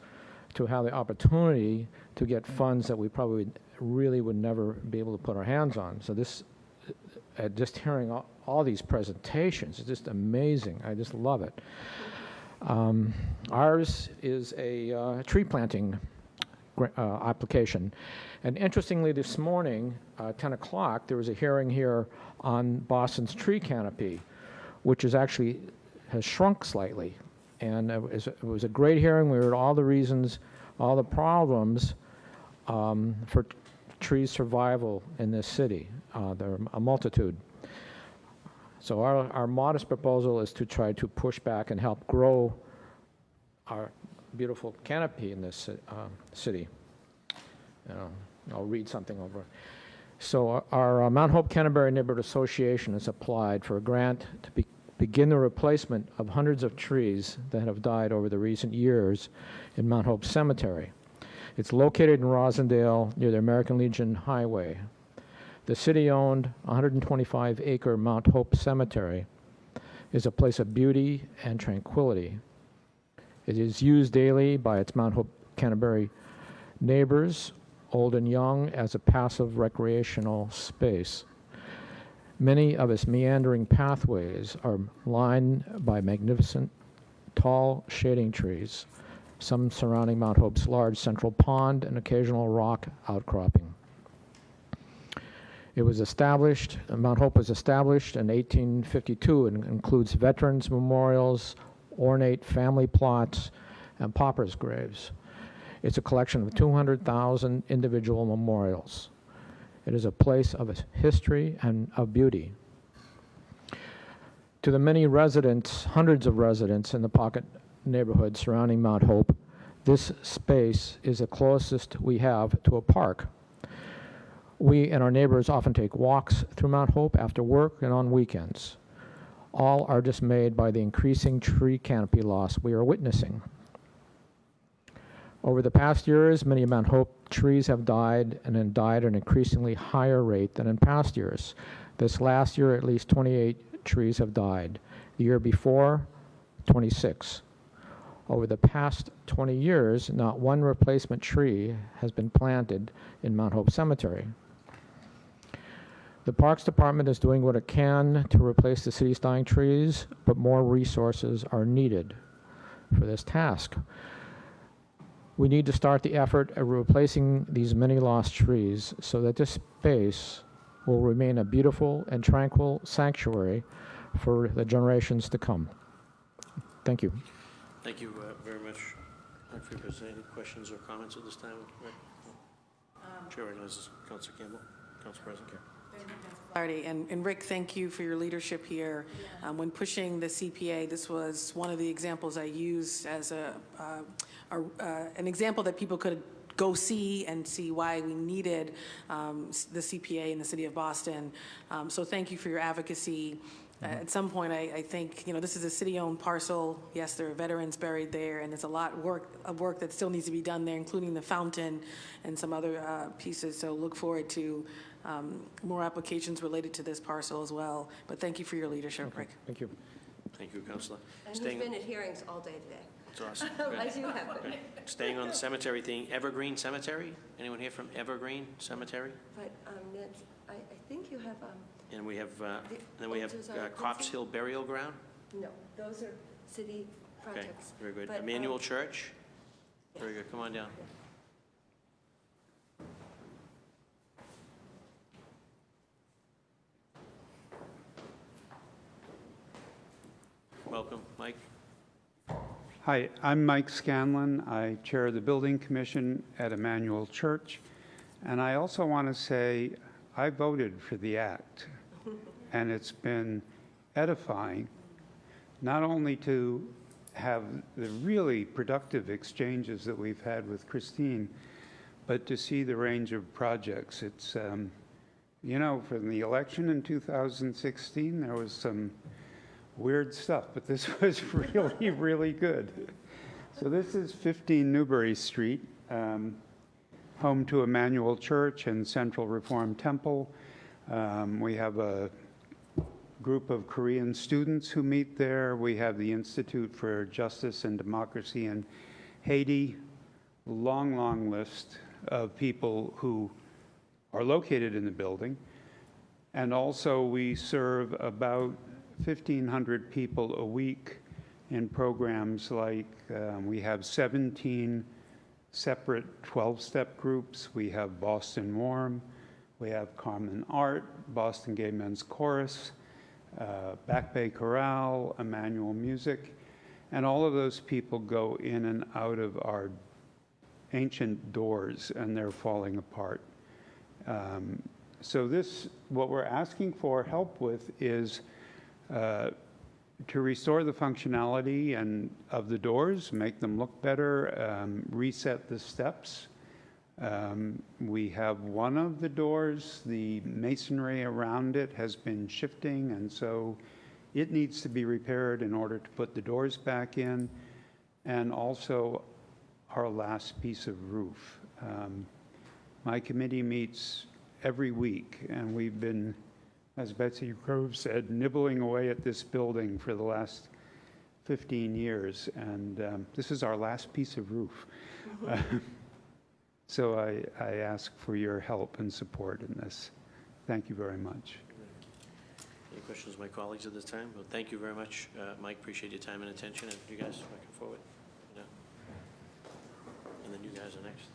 to have the opportunity to get funds that we probably really would never be able to put our hands on. So this, just hearing all these presentations is just amazing. I just love it. Ours is a tree planting application. And interestingly, this morning, 10 o'clock, there was a hearing here on Boston's tree canopy, which is actually has shrunk slightly. And it was a great hearing. We heard all the reasons, all the problems for tree survival in this city. There are a multitude. So our modest proposal is to try to push back and help grow our beautiful canopy in this city. I'll read something over. So our Mount Hope Canterbury Neighborhood Association has applied for a grant to begin the replacement of hundreds of trees that have died over the recent years in Mount Hope Cemetery. It's located in Roslindale near the American Legion Highway. The city-owned 125-acre Mount Hope Cemetery is a place of beauty and tranquility. It is used daily by its Mount Hope Canterbury neighbors, old and young, as a passive recreational space. Many of its meandering pathways are lined by magnificent, tall shading trees, some surrounding Mount Hope's large central pond and occasional rock outcropping. It was established, Mount Hope was established in 1852 and includes veterans' memorials, ornate family plots, and paupers' graves. It's a collection of 200,000 individual memorials. It is a place of history and of beauty. To the many residents, hundreds of residents in the pocket neighborhood surrounding Mount Hope, this space is the closest we have to a park. We and our neighbors often take walks through Mount Hope after work and on weekends. All are dismayed by the increasing tree canopy loss we are witnessing. Over the past years, many Mount Hope trees have died and then died at an increasingly higher rate than in past years. This last year, at least 28 trees have died. The year before, 26. Over the past 20 years, not one replacement tree has been planted in Mount Hope Cemetery. The Parks Department is doing what it can to replace the city's dying trees, but more resources are needed for this task. We need to start the effort at replacing these many lost trees so that this space will remain a beautiful and tranquil sanctuary for the generations to come. Thank you. Thank you very much. If there's any questions or comments at this time, Rick? Chair recognizes Councilor Campbell. Council President. And Rick, thank you for your leadership here. When pushing the CPA, this was one of the examples I used as an example that people could go see and see why we needed the CPA in the city of Boston. So thank you for your advocacy. At some point, I think, this is a city-owned parcel. Yes, there are veterans buried there, and there's a lot of work that still needs to be done there, including the fountain and some other pieces. So look forward to more applications related to this parcel as well. But thank you for your leadership, Rick. Thank you. Thank you, Councilor. And he's been at hearings all day today. That's awesome. As you have been. Staying on the cemetery thing, Evergreen Cemetery? Anyone here from Evergreen Cemetery? But I think you have, And we have, then we have those are Cops Hill Burial Ground? no, those are city Okay, projects. very good. But, Emmanuel Church? Very good, come on down. Welcome, Mike. Hi, I'm Mike Scanlon. I chair the Building Commission at Emmanuel Church. And I also want to say I voted for the act. And it's been edifying, not only to have the really productive exchanges that we've had with Christine, but to see the range of projects. It's, you know, from the election in 2016, there was some weird stuff, but this was really, really good. So this is 15 Newbury Street, home to Emmanuel Church and Central Reformed Temple. We have a group of Korean students who meet there. We have the Institute for Justice and Democracy in Haiti. Long, long list of people who are located in the building. And also we serve about 1,500 people a week in programs like we have 17 separate 12-step groups. We have Boston Warm, we have Common Art, Boston Gay Men's Chorus, Back Bay Chorale, Emmanuel Music, and all of those people go in and out of our ancient doors, and they're falling apart. So this, what we're asking for help with is to restore the functionality and of the doors, make them look better, reset the steps. We have one of the doors, the masonry around it has been shifting, and so it needs to be repaired in order to put the doors back in, and also our last piece of roof. My committee meets every week, and we've been, as Betsy Groves said, nibbling away at this building for the last 15 years, and this is our last piece of roof. So I ask for your help and support in this. Thank you very much. Any questions of my colleagues at this time? Well, thank you very much, Mike. Appreciate your time and attention, and you guys looking forward. Yeah. And then you guys are next.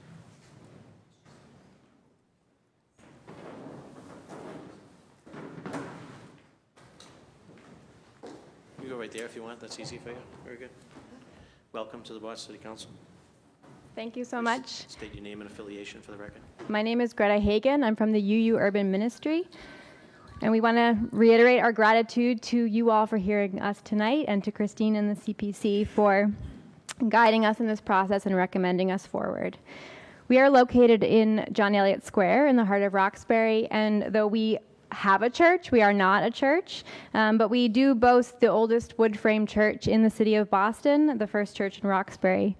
You go right there if you want. That's easy for you. Very good. Welcome to the Boston City Council. Thank you so much. State your name and affiliation for the record. My name is Greta Hagen. I'm from the UU Urban Ministry. And we want to reiterate our gratitude to you all for hearing us tonight, and to Christine and the CPC for guiding us in this process and recommending us forward. We are located in John Eliot Square in the heart of Roxbury, and though we have a church, we are not a church, but we do boast the oldest wood frame church in the city of Boston, the first church in Roxbury.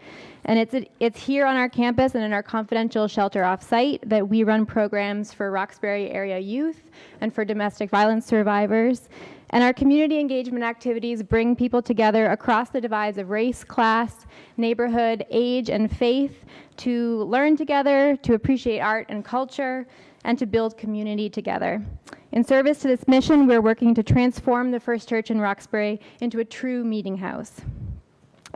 And it's here on our campus and in our confidential shelter off-site that we run programs for Roxbury area youth and for domestic violence survivors. And our community engagement activities bring people together across the divides of race, class, neighborhood, age, and faith to learn together, to appreciate art and culture, and to build community together. In service to this mission, we're working to transform the First Church in Roxbury into a true meeting house.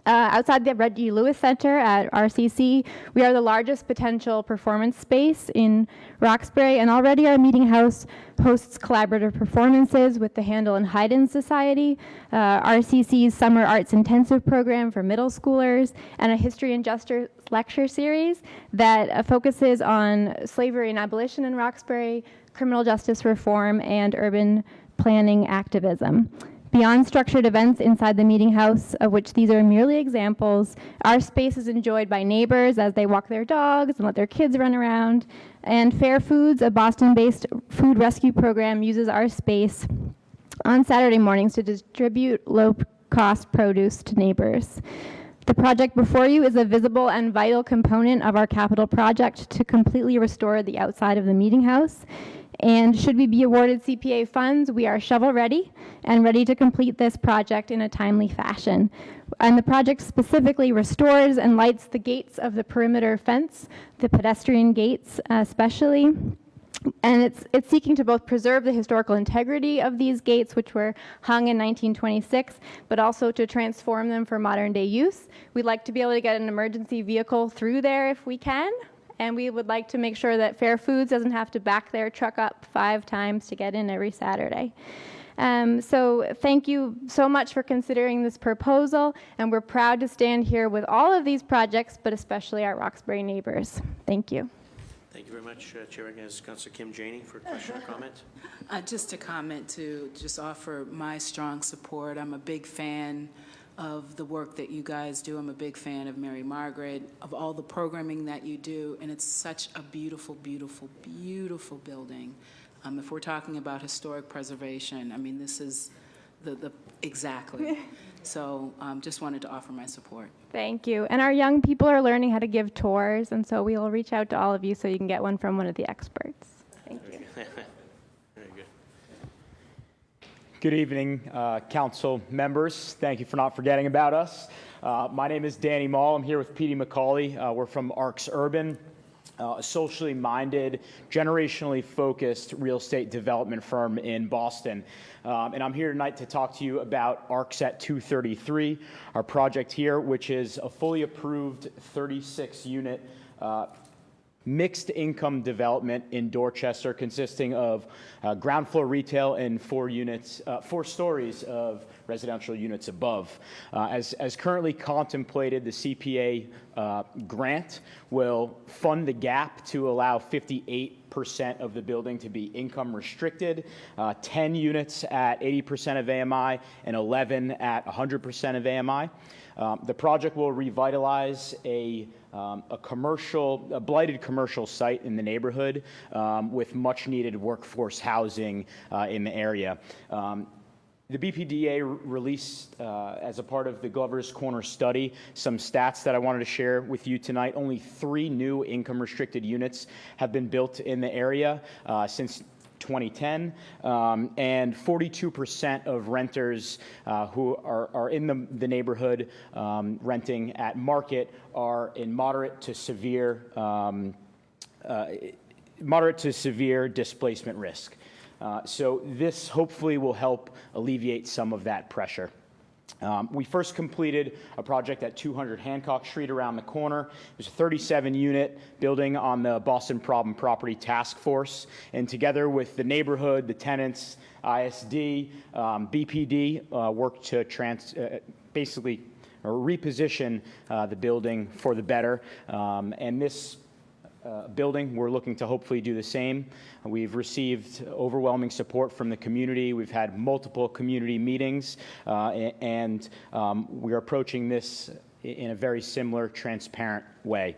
Outside the Reggie Lewis Center at RCC, we are the largest potential performance space in Roxbury, and already our meeting house hosts collaborative performances with the Handel and Haydn Society, RCC's Summer Arts Intensive program for middle schoolers, and a History and Justice lecture series that focuses on slavery and abolition in Roxbury, criminal justice reform, and urban planning activism. Beyond structured events inside the meeting house, of which these are merely examples, our space is enjoyed by neighbors as they walk their dogs and let their kids run around. And Fair Foods, a Boston-based food rescue program, uses our space on Saturday mornings to distribute low-cost produce to neighbors. The project before you is a visible and vital component of our capital project to completely restore the outside of the meeting house. And should we be awarded CPA funds, we are shovel ready and ready to complete this project in a timely fashion. And the project specifically restores and lights the gates of the perimeter fence, the pedestrian gates especially. And it's seeking to both preserve the historical integrity of these gates, which were hung in 1926, but also to transform them for modern day use. We'd like to be able to get an emergency vehicle through there if we can. And we would like to make sure that Fair Foods doesn't have to back their truck up 5 times to get in every Saturday. So thank you so much for considering this proposal, and we're proud to stand here with all of these projects, but especially our Roxbury neighbors. Thank you. Thank you very much. Chair recognizes Councilor Kim Janey for a question or comment. Just a comment to just offer my strong support. I'm a big fan of the work that you guys do. I'm a big fan of Mary Margaret, of all the programming that you do, and it's such a beautiful, beautiful, beautiful building. If we're talking about historic preservation, I mean, this is the exactly. So just wanted to offer my support. Thank you. And our young people are learning how to give tours, and so we will reach out to all of you so you can get one from one of the experts. Thank you. Very good. Good evening, council members. Thank you for not forgetting about us. My name is Danny Mall. I'm here with Petey McCauley. We're from ARCS Urban, a socially minded, generationally focused real estate development firm in Boston. And I'm here tonight to talk to you about ARCS at 233, our project here, which is a fully approved 36-unit mixed income development in Dorchester consisting of ground floor retail and 4 stories of residential units above. As currently contemplated, the CPA grant will fund the gap to allow 58% of the building to be income restricted, 10 units at 80% of AMI, and 11 at 100% of AMI. The project will revitalize a blighted commercial site in the neighborhood with much needed workforce housing in the area. The BPDA released, as a part of the Glover's Corner study, some stats that I wanted to share with you tonight. Only 3 new income-restricted units have been built in the area since 2010, and 42% of renters who are in the neighborhood renting at market are in moderate to severe displacement risk. So this hopefully will help alleviate some of that pressure. We first completed a project at 200 Hancock Street around the corner. It was a 37-unit building on the Boston Problem Property Task Force. And together with the neighborhood, the tenants, ISD, BPD worked to basically reposition the building for the better. And this building, we're looking to hopefully do the same. We've received overwhelming support from the community. We've had multiple community meetings, and we're approaching this in a very similar, transparent way.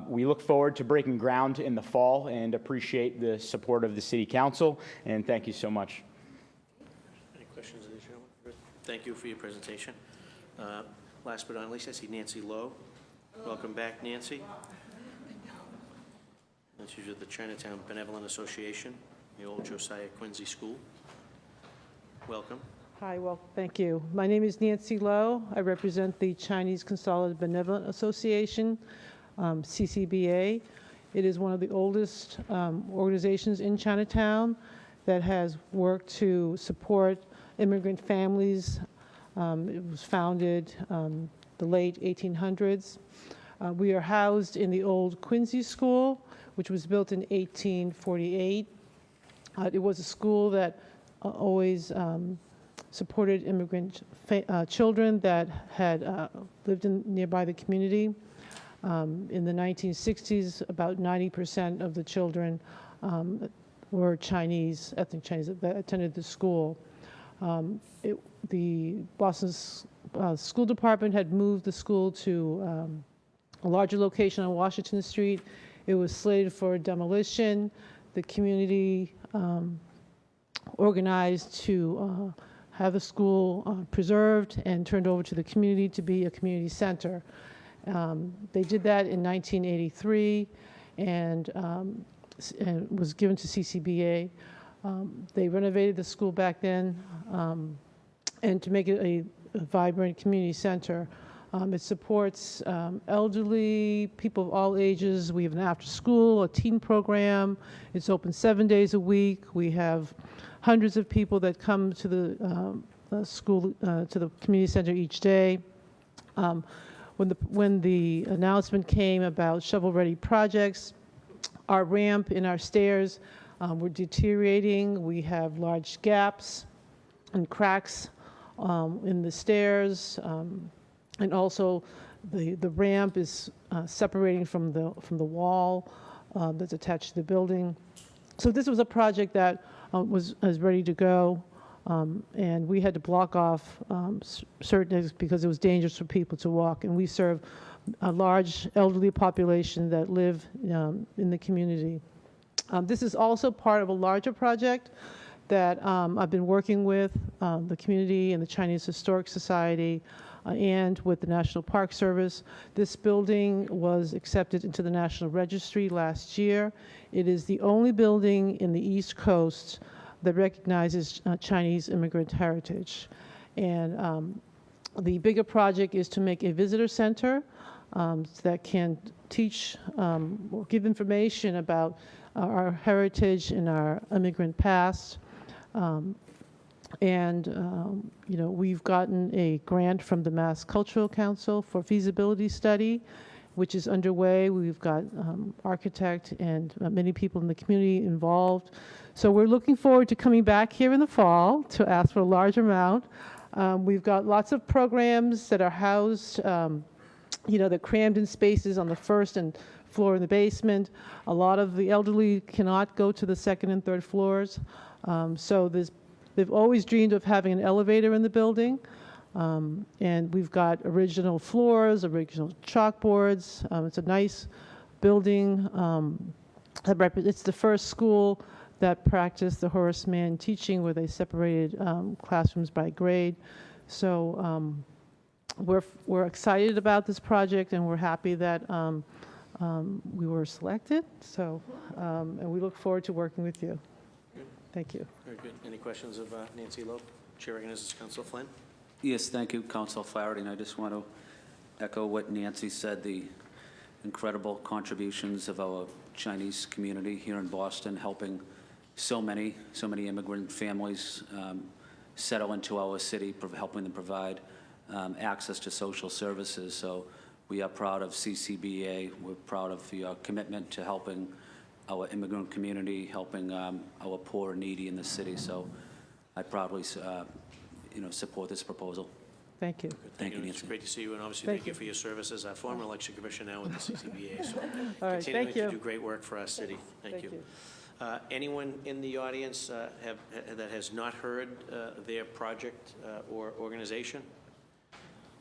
We look forward to breaking ground in the fall and appreciate the support of the City Council, and thank you so much. Any questions of the gentleman? Thank you for your presentation. Last but not least, I see Nancy Lowe. Welcome back, Nancy. She's with the Chinatown Benevolent Association, the old Josiah Quincy School. Welcome. Hi, well, thank you. My name is Nancy Lowe. I represent the Chinese Consolidated Benevolent Association, CCBA. It is one of the oldest organizations in Chinatown that has worked to support immigrant families. It was founded the late 1800s. We are housed in the old Quincy School, which was built in 1848. It was a school that always supported immigrant children that had lived nearby the community. In the 1960s, about 90% of the children were Chinese, ethnic Chinese, that attended the school. The Boston School Department had moved the school to a larger location on Washington Street. It was slated for demolition. The community organized to have the school preserved and turned over to the community to be a community center. They did that in 1983, and was given to CCBA. They renovated the school back then, and to make it a vibrant community center. It supports elderly, people of all ages. We have an after-school, a teen program. It's open 7 days a week. We have hundreds of people that come to the school, to the community center each day. When the announcement came about shovel-ready projects, our ramp and our stairs were deteriorating. We have large gaps and cracks in the stairs, and also the ramp is separating from the wall that's attached to the building. So this was a project that was ready to go, and we had to block off certain areas because it was dangerous for people to walk. And we serve a large elderly population that live in the community. This is also part of a larger project that I've been working with the community and the Chinese Historic Society and with the National Park Service. This building was accepted into the National Registry last year. It is the only building in the East Coast that recognizes Chinese immigrant heritage. And the bigger project is to make a visitor center that can teach or give information about our heritage and our immigrant past. You know, we've gotten a grant from the Mass Cultural Council for feasibility study, which is underway. We've got architect and many people in the community involved. So we're looking forward to coming back here in the fall to ask for a large amount. We've got lots of programs that are housed, you know, they're crammed in spaces on the first and floor in the basement. A lot of the elderly cannot go to the second and third floors. So they've always dreamed of having an elevator in the building. And we've got original floors, original chalkboards. It's a nice building. It's the first school that practiced the Horace Mann teaching, where they separated classrooms by grade. So we're excited about this project, and we're happy that we were selected. So, and we look forward to working with you. Thank you. Very good. Any questions of Nancy Lowe? Chair recognizes Councilor Flynn. Yes, thank you, Council Flaherty, and I just want to echo what Nancy said, the incredible contributions of our Chinese community here in Boston, helping so many immigrant families settle into our city, helping them provide access to social services. So we are proud of CCBA. We're proud of your commitment to helping our immigrant community, helping our poor and needy in the city. So I proudly support this proposal. Thank you. Thank you, Nancy. It's great to see you, and obviously thank you for your service as a former election commissioner now with the CCBA. So all right, continuing thank you. to do great work for our city. Thank you. Anyone in the audience that has not heard their project or organization?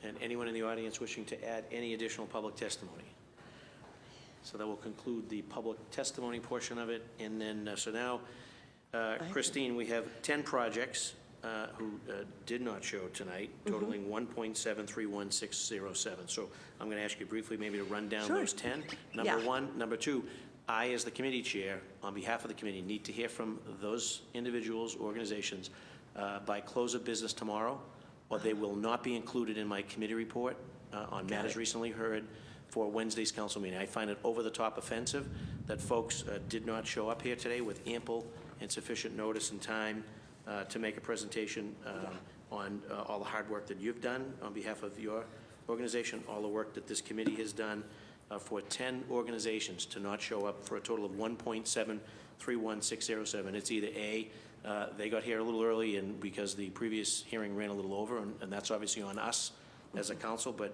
And anyone in the audience wishing to add any additional public testimony? So that will conclude the public testimony portion of it. And then, so now, Christine, we have 10 projects who did not show tonight, totaling 1.731607. So I'm going to ask you briefly maybe to run down those 10. Number one. Number two, I, as the committee chair, on behalf of the committee, need to hear from those individuals, organizations, by close of business tomorrow, or they will not be included in my committee report on matters recently heard for Wednesday's council meeting. I find it over the top offensive that folks did not show up here today with ample and sufficient notice and time to make a presentation on all the hard work that you've done on behalf of your organization, all the work that this committee has done for 10 organizations to not show up for a total of 1.731607. It's either A, they got here a little early and because the previous hearing ran a little over, and that's obviously on us as a council, but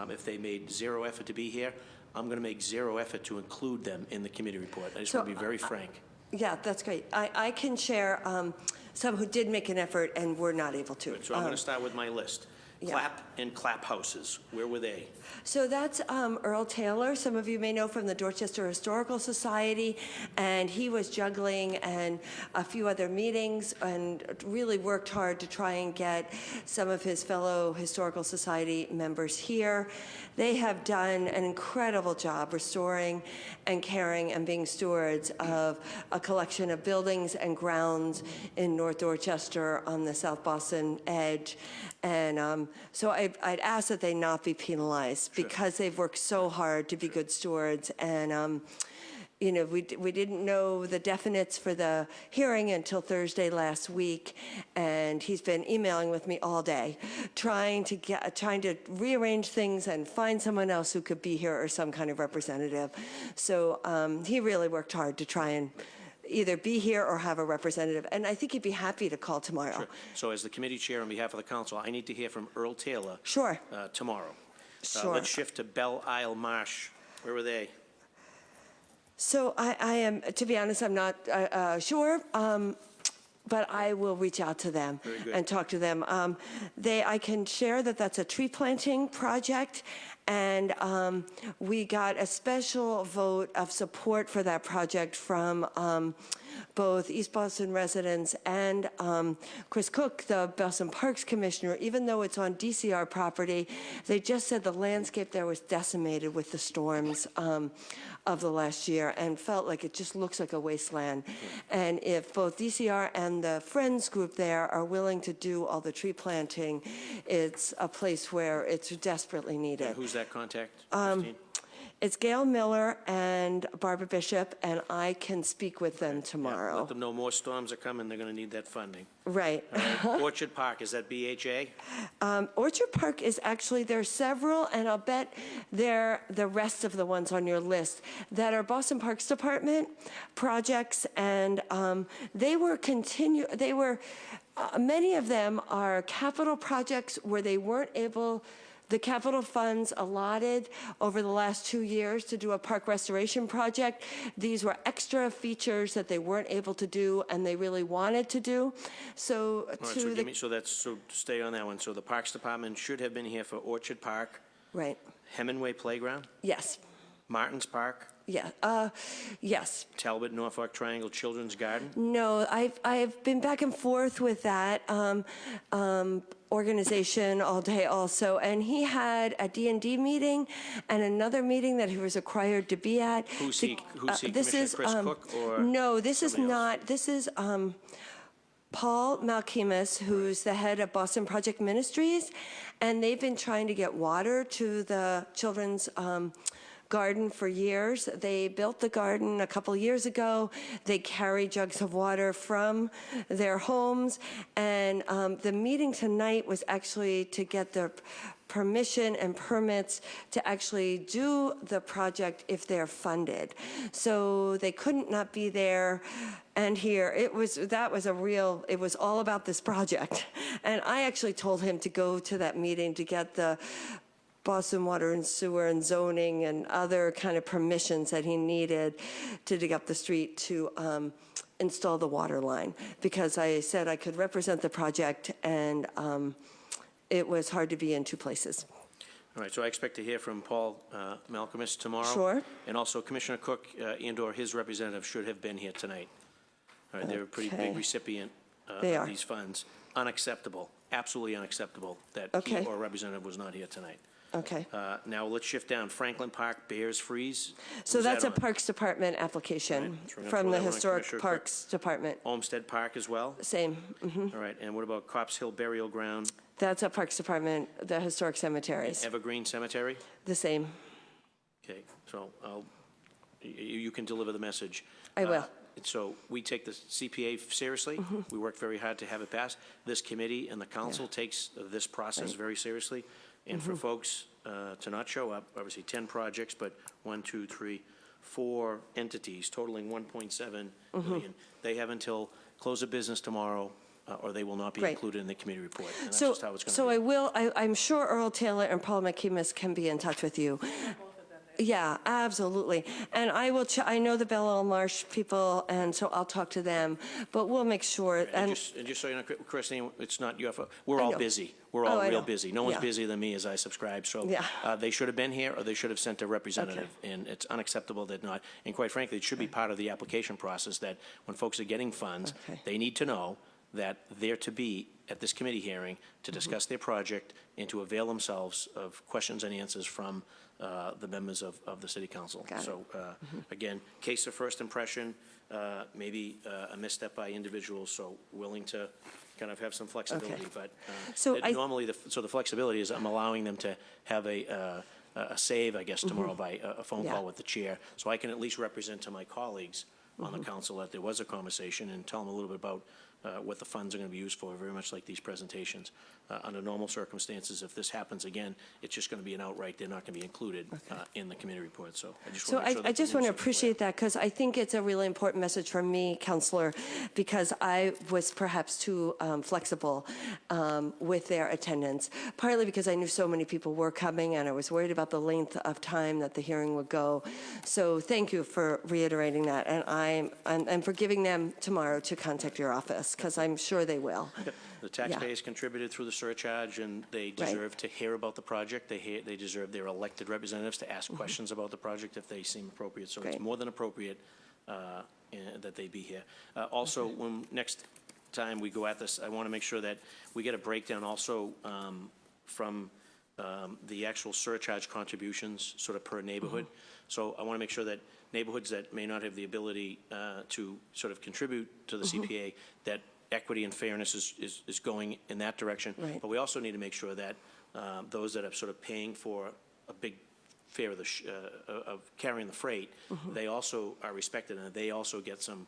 if they made zero effort to be here, I'm going to make zero effort to include them in the committee report. I just want to be very frank. Yeah, that's great. I can share some who did make an effort and were not able to. So I'm going to start with my list. Clap and Clap Houses, where were they? So that's Earl Taylor. Some of you may know from the Dorchester Historical Society, and he was juggling and a few other meetings and really worked hard to try and get some of his fellow Historical Society members here. They have done an incredible job restoring and caring and being stewards of a collection of buildings and grounds in North Dorchester on the South Boston edge. And so I'd ask that they not be penalized because they've worked so hard to be good stewards. And, you know, we didn't know the definites for the hearing until Thursday last week, and he's been emailing with me all day, trying to rearrange things and find someone else who could be here or some kind of representative. So he really worked hard to try and either be here or have a representative, and I think he'd be happy to call tomorrow. Sure. So as the committee chair on behalf of the council, I need to hear from Earl Taylor. Sure. Tomorrow. Sure. Let's shift to Belle Isle Marsh. Where were they? So I am, to be honest, I'm not sure, but I will reach out to them and talk to them. I can share that that's a tree planting project, and we got a special vote of support for that project from both East Boston residents and Chris Cook, the Boston Parks Commissioner. Even though it's on DCR property, they just said the landscape there was decimated with the storms of the last year and felt like it just looks like a wasteland. And if both DCR and the Friends group there are willing to do all the tree planting, it's a place where it's desperately needed. And who's that contact, Christine? It's Gail Miller and Barbara Bishop, and I can speak with them tomorrow. Let them know more storms are coming. They're going to need that funding. Right. All right. Orchard Park, is that BHA? Orchard Park is actually, there are several, and I'll bet they're the rest of the ones on your list that are Boston Parks Department projects, and many of them are capital projects where they weren't able, the capital funds allotted over the last 2 years to do a park restoration project. These were extra features that they weren't able to do and they really wanted to do. So All right, so stay on that one. So the Parks Department should have been here for Orchard Park. Right. Hemingway Playground? Yes. Martin's Park? Yeah. Yes. Talbot Norfolk Triangle Children's Garden? No, I've been back and forth with that organization all day also, and he had a D&D meeting and another meeting that he was required to be at. Who's he, Commissioner Chris Cook or? No, this is somebody not. else? This is Paul Malkemus, who's the head of Boston Project Ministries, and they've been trying to get water to the children's garden for years. They built the garden a couple years ago. They carry jugs of water from their homes, and the meeting tonight was actually to get the permission and permits to actually do the project if they're funded. So they couldn't not be there and here. It was all about this project. And I actually told him to go to that meeting to get the Boston Water and Sewer and zoning and other kind of permissions that he needed to dig up the street to install the water line, because I said I could represent the project, and it was hard to be in two places. All right, so I expect to hear from Paul Malkemus tomorrow. Sure. And also Commissioner Cook and/or his representative should have been here tonight. All right, they're a pretty big recipient of these funds. Unacceptable, absolutely unacceptable that he or a representative was not here tonight. Okay. Now let's shift down. Franklin Park Bears Freeze. So Who's that's that a on? Parks Department application Right, so we're gonna from throw the that one on Historic Commissioner Parks Department. Olmsted Park as well? Same. All right, and what about Cops Hill Burial Ground? That's a Parks Department, the Historic Cemeteries. Evergreen Cemetery? The same. Okay, so you can deliver the message. I will. So we take the CPA seriously. We work very hard to have it passed. This committee and the council takes this process very seriously. And for folks to not show up, obviously 10 projects, but 4 entities totaling 1.7 million. They have until close of business tomorrow, or they will not be included in the committee report. And that's just how it's going to be. I'm sure Earl Taylor and Paul McKemus can be in touch with you. Yeah, absolutely. And I will, I know the Belle Marsh people, and so I'll talk to them, but we'll make sure. And just so you know, Christine, it's not your fault. We're all know. busy. We're all I real know. busy. No one's Yeah. busier than me as I subscribe. So Yeah. they should have been here, or they should have sent a representative. And it's unacceptable that not. And quite frankly, it should be part of the application process that when folks are getting funds, they need to know that they're to be at this committee hearing to discuss their project and to avail themselves of questions and answers from the members of the city council. So again, case of first impression, maybe a misstep by individuals, so willing to kind of have some flexibility. But So normally, the flexibility is I'm allowing them to have a save, I guess, tomorrow by a phone call with the chair, so I can at least represent to my colleagues on the council that there was a conversation and tell them a little bit about what the funds are going to be used for, very much like these presentations. Under normal circumstances, if this happens again, it's just going to be an outright, they're not going to be included in the committee report. So I just So want to make sure I just want to appreciate that, because I think it's a really important message from me, Counselor, because I was perhaps too flexible with their attendance, partly because I knew so many people were coming and I was worried about the length of time that the hearing would go. So thank you for reiterating that, and for giving them tomorrow to contact your office, because I'm sure they will. The taxpayers contributed through the surcharge, and they deserve to hear about the project. They deserve their elected representatives to ask questions about the project if they seem appropriate. So it's more than appropriate that they be here. Also, when next time we go at this, I want to make sure that we get a breakdown also from the actual surcharge contributions, sort of per neighborhood. So I want to make sure that neighborhoods that may not have the ability to sort of contribute to the CPA, that equity and fairness is going in that direction. But we also need to make sure that those that are sort of paying for a big share of carrying the freight, they also are respected, and they also get some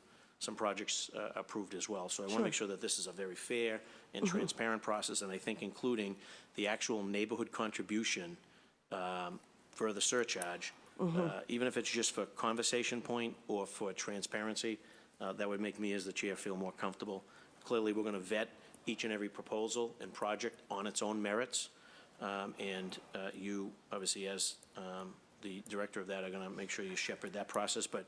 projects approved as well. So I want to make sure that this is a very fair and transparent process, and I think including the actual neighborhood contribution for the surcharge, even if it's just for conversation point or for transparency, that would make me as the chair feel more comfortable. Clearly, we're going to vet each and every proposal and project on its own merits, and you, obviously, as the director of that, are going to make sure you shepherd that process. But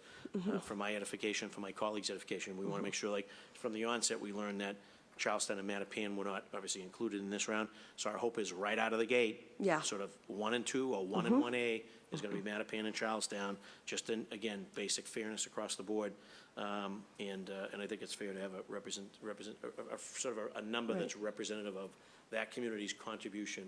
for my edification, for my colleagues' edification, we want to make sure, like, from the onset, we learned that Charleston and Mattapan were not obviously included in this round. So our hope is right out of the gate, sort of 1 and 2 or 1 and 1A is going to be Mattapan and Charlestown, just in, again, basic fairness across the board. And I think it's fair to have a sort of a number that's representative of that community's contribution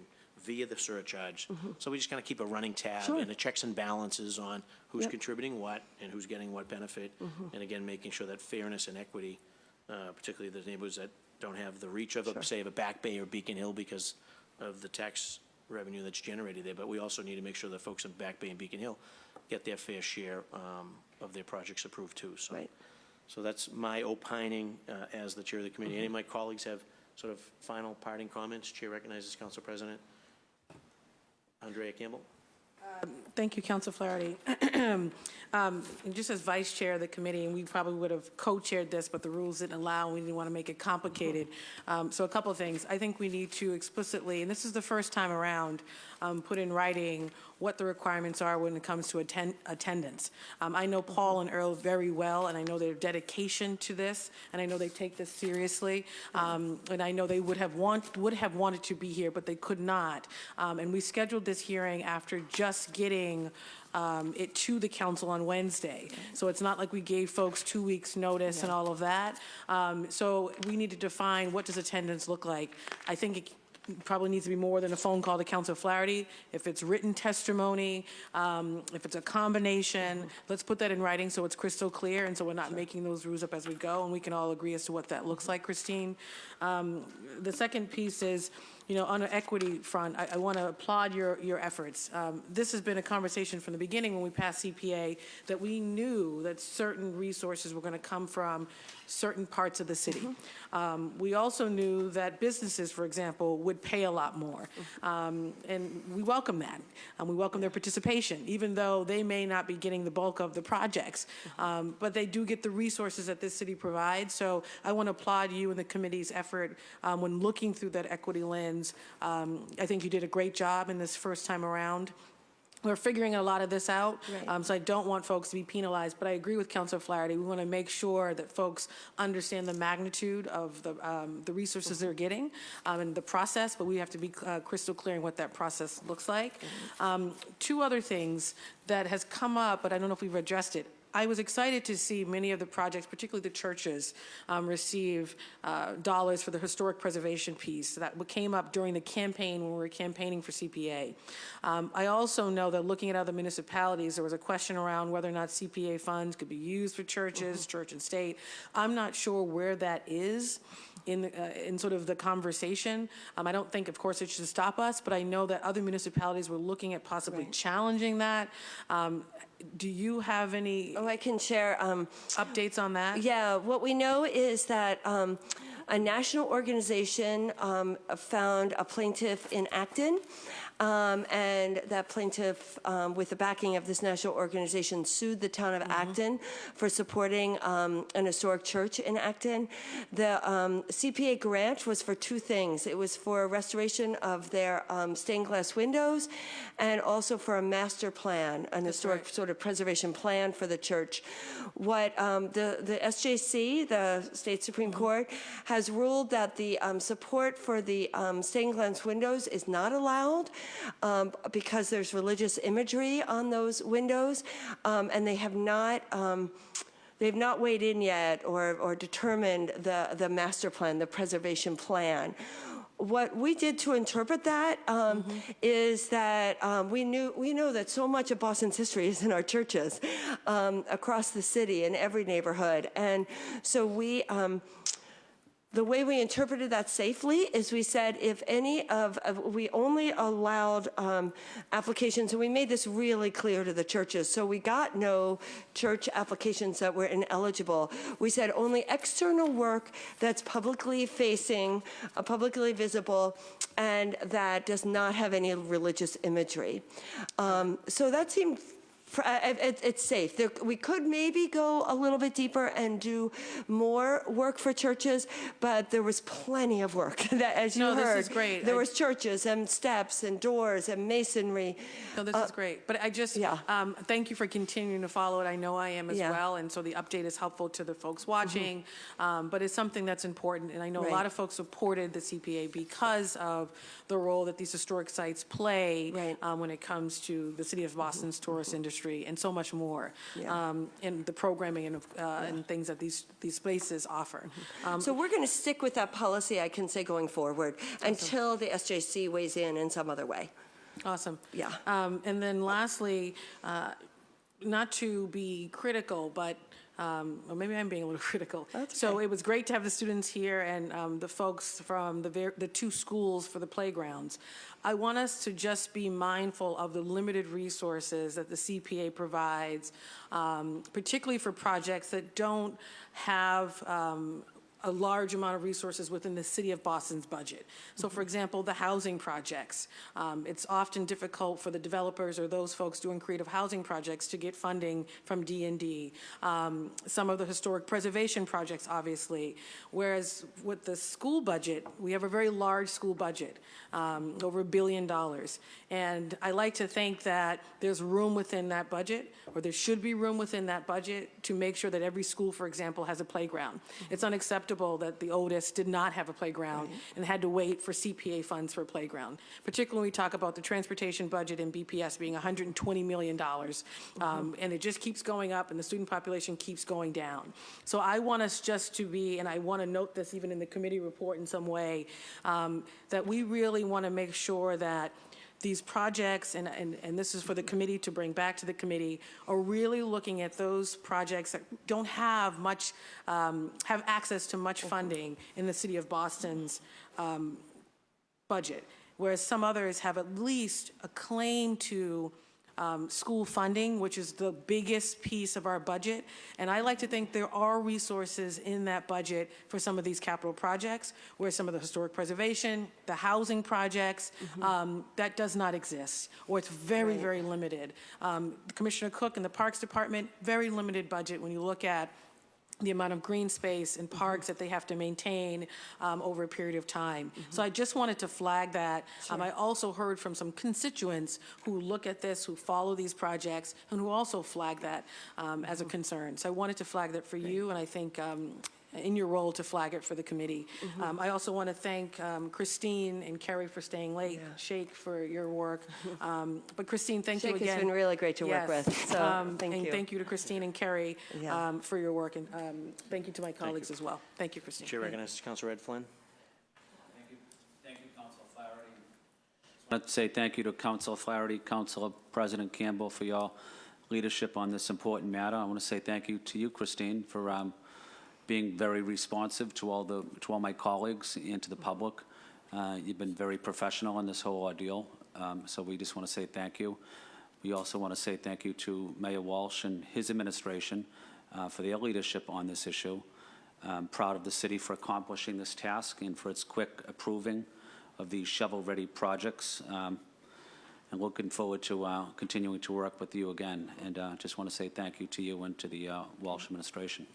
via the surcharge. So we just kind of keep a running tab and the checks and balances on who's contributing what and who's getting what benefit. And again, making sure that fairness and equity, particularly the neighborhoods that don't have the reach of, say, of a Back Bay or Beacon Hill because of the tax revenue that's generated there. But we also need to make sure that folks in Back Bay and Beacon Hill get their fair share of their projects approved too. So, so that's my opining as the chair of the committee. Any of my colleagues have sort of final parting comments? Chair recognizes Council President Andrea Campbell. Thank you, Council Flaherty. And just as vice chair of the committee, and we probably would have co-chaired this, but the rules didn't allow, and we didn't want to make it complicated. So a couple of things. I think we need to explicitly, and this is the first time around, put in writing what the requirements are when it comes to attendance. I know Paul and Earl very well, and I know their dedication to this, and I know they take this seriously. And I know they would have wanted to be here, but they could not. And we scheduled this hearing after just getting it to the council on Wednesday. So it's not like we gave folks 2 weeks notice and all of that. So we need to define what does attendance look like. I think it probably needs to be more than a phone call to Council Flaherty. If it's written testimony, if it's a combination, let's put that in writing so it's crystal clear and so we're not making those rules up as we go, and we can all agree as to what that looks like, Christine. The second piece is, you know, on an equity front, I want to applaud your efforts. This has been a conversation from the beginning when we passed CPA that we knew that certain resources were going to come from certain parts of the city. We also knew that businesses, for example, would pay a lot more. And we welcome that. We welcome their participation, even though they may not be getting the bulk of the projects. But they do get the resources that this city provides. So I want to applaud you and the committee's effort when looking through that equity lens. I think you did a great job in this first time around. we're figuring a lot of this out, Right. so I don't want folks to be penalized, but I agree with Councilor Flaherty. We want to make sure that folks understand the magnitude of the resources they're getting and the process, but we have to be crystal clear in what that process looks like. Two other things that has come up, but I don't know if we've addressed it. I was excited to see many of the projects, particularly the churches, receive dollars for the historic preservation piece. That came up during the campaign when we were campaigning for CPA. I also know that looking at other municipalities, there was a question around whether or not CPA funds could be used for churches, church and state. I'm not sure where that is in sort of the conversation. I don't think, of course, it should stop us, but I know that other municipalities were looking at possibly challenging that. Do you have any? Oh, I can share updates on that. Yeah, what we know is that a national organization found a plaintiff in Acton, and that plaintiff, with the backing of this national organization, sued the town of Acton for supporting an historic church in Acton. The CPA grant was for two things. It was for restoration of their stained glass windows and also for a master plan, an historic sort of preservation plan for the church. What the SJC, the State Supreme Court, has ruled that the support for the stained glass windows is not allowed because there's religious imagery on those windows, and they have not weighed in yet or determined the master plan, the preservation plan. What we did to interpret that is that we know that so much of Boston's history is in our churches across the city in every neighborhood, and so the way we interpreted that safely is we said if we only allowed applications, and we made this really clear to the churches, so we got no church applications that were ineligible. We said only external work that's publicly facing, publicly visible, and that does not have any religious imagery. So that seemed it's safe. We could maybe go a little bit deeper and do more work for churches, but there was plenty of work. That, as you heard, this is great. There was churches and steps and doors and masonry. No, this is great. But I just thank you for continuing to follow it. I know I am as well, and so the update is helpful to the folks watching. But it's something that's important, and I know a lot of folks supported the CPA because of the role that these historic sites play when it comes to the city of Boston's tourist industry. And so much more, in the programming and things that these places offer. So we're going to stick with that policy, I can say, going forward until the SJC weighs in some other way. Awesome. Yeah. And then lastly, not to be critical, but or maybe I'm being a little critical. So it was great to have the students here and the folks from the two schools for the playgrounds. I want us to just be mindful of the limited resources that the CPA provides, particularly for projects that don't have a large amount of resources within the city of Boston's budget. So for example, the housing projects. It's often difficult for the developers or those folks doing creative housing projects to get funding from D&D. Some of the historic preservation projects, obviously. Whereas with the school budget, we have a very large school budget, over $1 billion. And I like to think that there's room within that budget, or there should be room within that budget to make sure that every school, for example, has a playground. It's unacceptable that the Otis did not have a playground and had to wait for CPA funds for a playground, particularly when we talk about the transportation budget in BPS being $120 million. And it just keeps going up and the student population keeps going down. So I want us just to be, and I want to note this even in the committee report in some way, that we really want to make sure that these projects, and this is for the committee to bring back to the committee, are really looking at those projects that don't have much, have access to much funding in the city of Boston's budget, whereas some others have at least a claim to school funding, which is the biggest piece of our budget. And I like to think there are resources in that budget for some of these capital projects, where some of the historic preservation, the housing projects, that does not exist, or it's very, very limited. Commissioner Cook in the Parks Department, very limited budget when you look at the amount of green space and parks that they have to maintain over a period of time. So I just wanted to flag that. I also heard from some constituents who look at this, who follow these projects, and who also flag that as a concern. So I wanted to flag that for you, and I think in your role to flag it for the committee. I also want to thank Christine and Kerry for staying late, Shake for your work. But Christine, thank you Shake again. has been really great to work with, so thank you. And thank you to Christine and Kerry for your work, and thank you to my colleagues as well. Thank you, Christine. Chair recognizes Councilor Ed Flynn. Thank you, Councilor Flaherty. I want to say thank you to Councilor Flaherty, Councilor President Campbell for your leadership on this important matter. I want to say thank you to you, Christine, for being very responsive to all my colleagues and to the public. You've been very professional in this whole ordeal, so we just want to say thank you. We also want to say thank you to Mayor Walsh and his administration for their leadership on this issue. I'm proud of the city for accomplishing this task and for its quick approving of these shovel-ready projects. And looking forward to continuing to work with you again. And just want to say thank you to you and to the Walsh administration.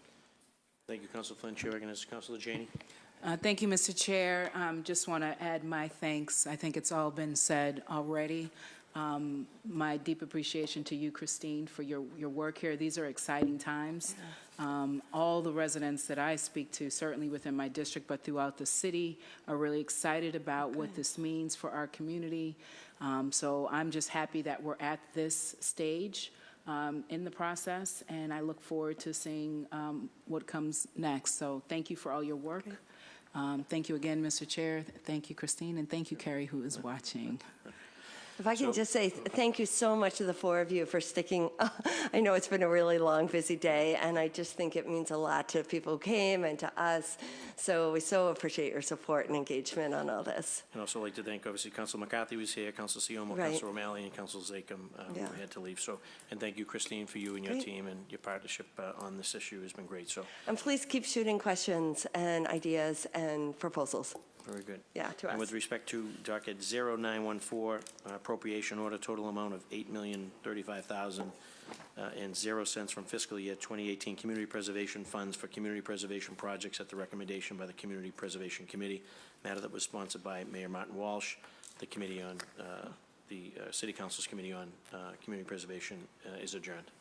Thank you, Councilor Flynn. Chair recognizes Councilor Janey. Thank you, Mr. Chair. Just want to add my thanks. I think it's all been said already. My deep appreciation to you, Christine, for your work here. These are exciting times. All the residents that I speak to, certainly within my district, but throughout the city, are really excited about what this means for our community. So I'm just happy that we're at this stage in the process, and I look forward to seeing what comes next. So thank you for all your work. Thank you again, Mr. Chair. Thank you, Christine, and thank you, Kerry, who is watching. If I can just say thank you so much to the four of you for sticking. I know it's been a really long, busy day, and I just think it means a lot to people who came and to us. So we so appreciate your support and engagement on all this. I'd also like to thank, obviously, Councilor McCarthy was here, Councilor Siomo, Right. Councilor O'Malley, and Councilor Zachem who had to leave. So, and thank you, Christine, for you and your Great. team, and your partnership on this issue has been great. So, And please keep shooting questions and ideas and proposals. very good. Yeah, to And us. with respect to docket 0914, appropriation order, total amount of $8,035,000 and 0 cents from fiscal year 2018 community preservation funds for community preservation projects at the recommendation by the Community Preservation Committee, matter that was sponsored by Mayor Martin Walsh. The committee on the City Council's Committee on Community Preservation is adjourned.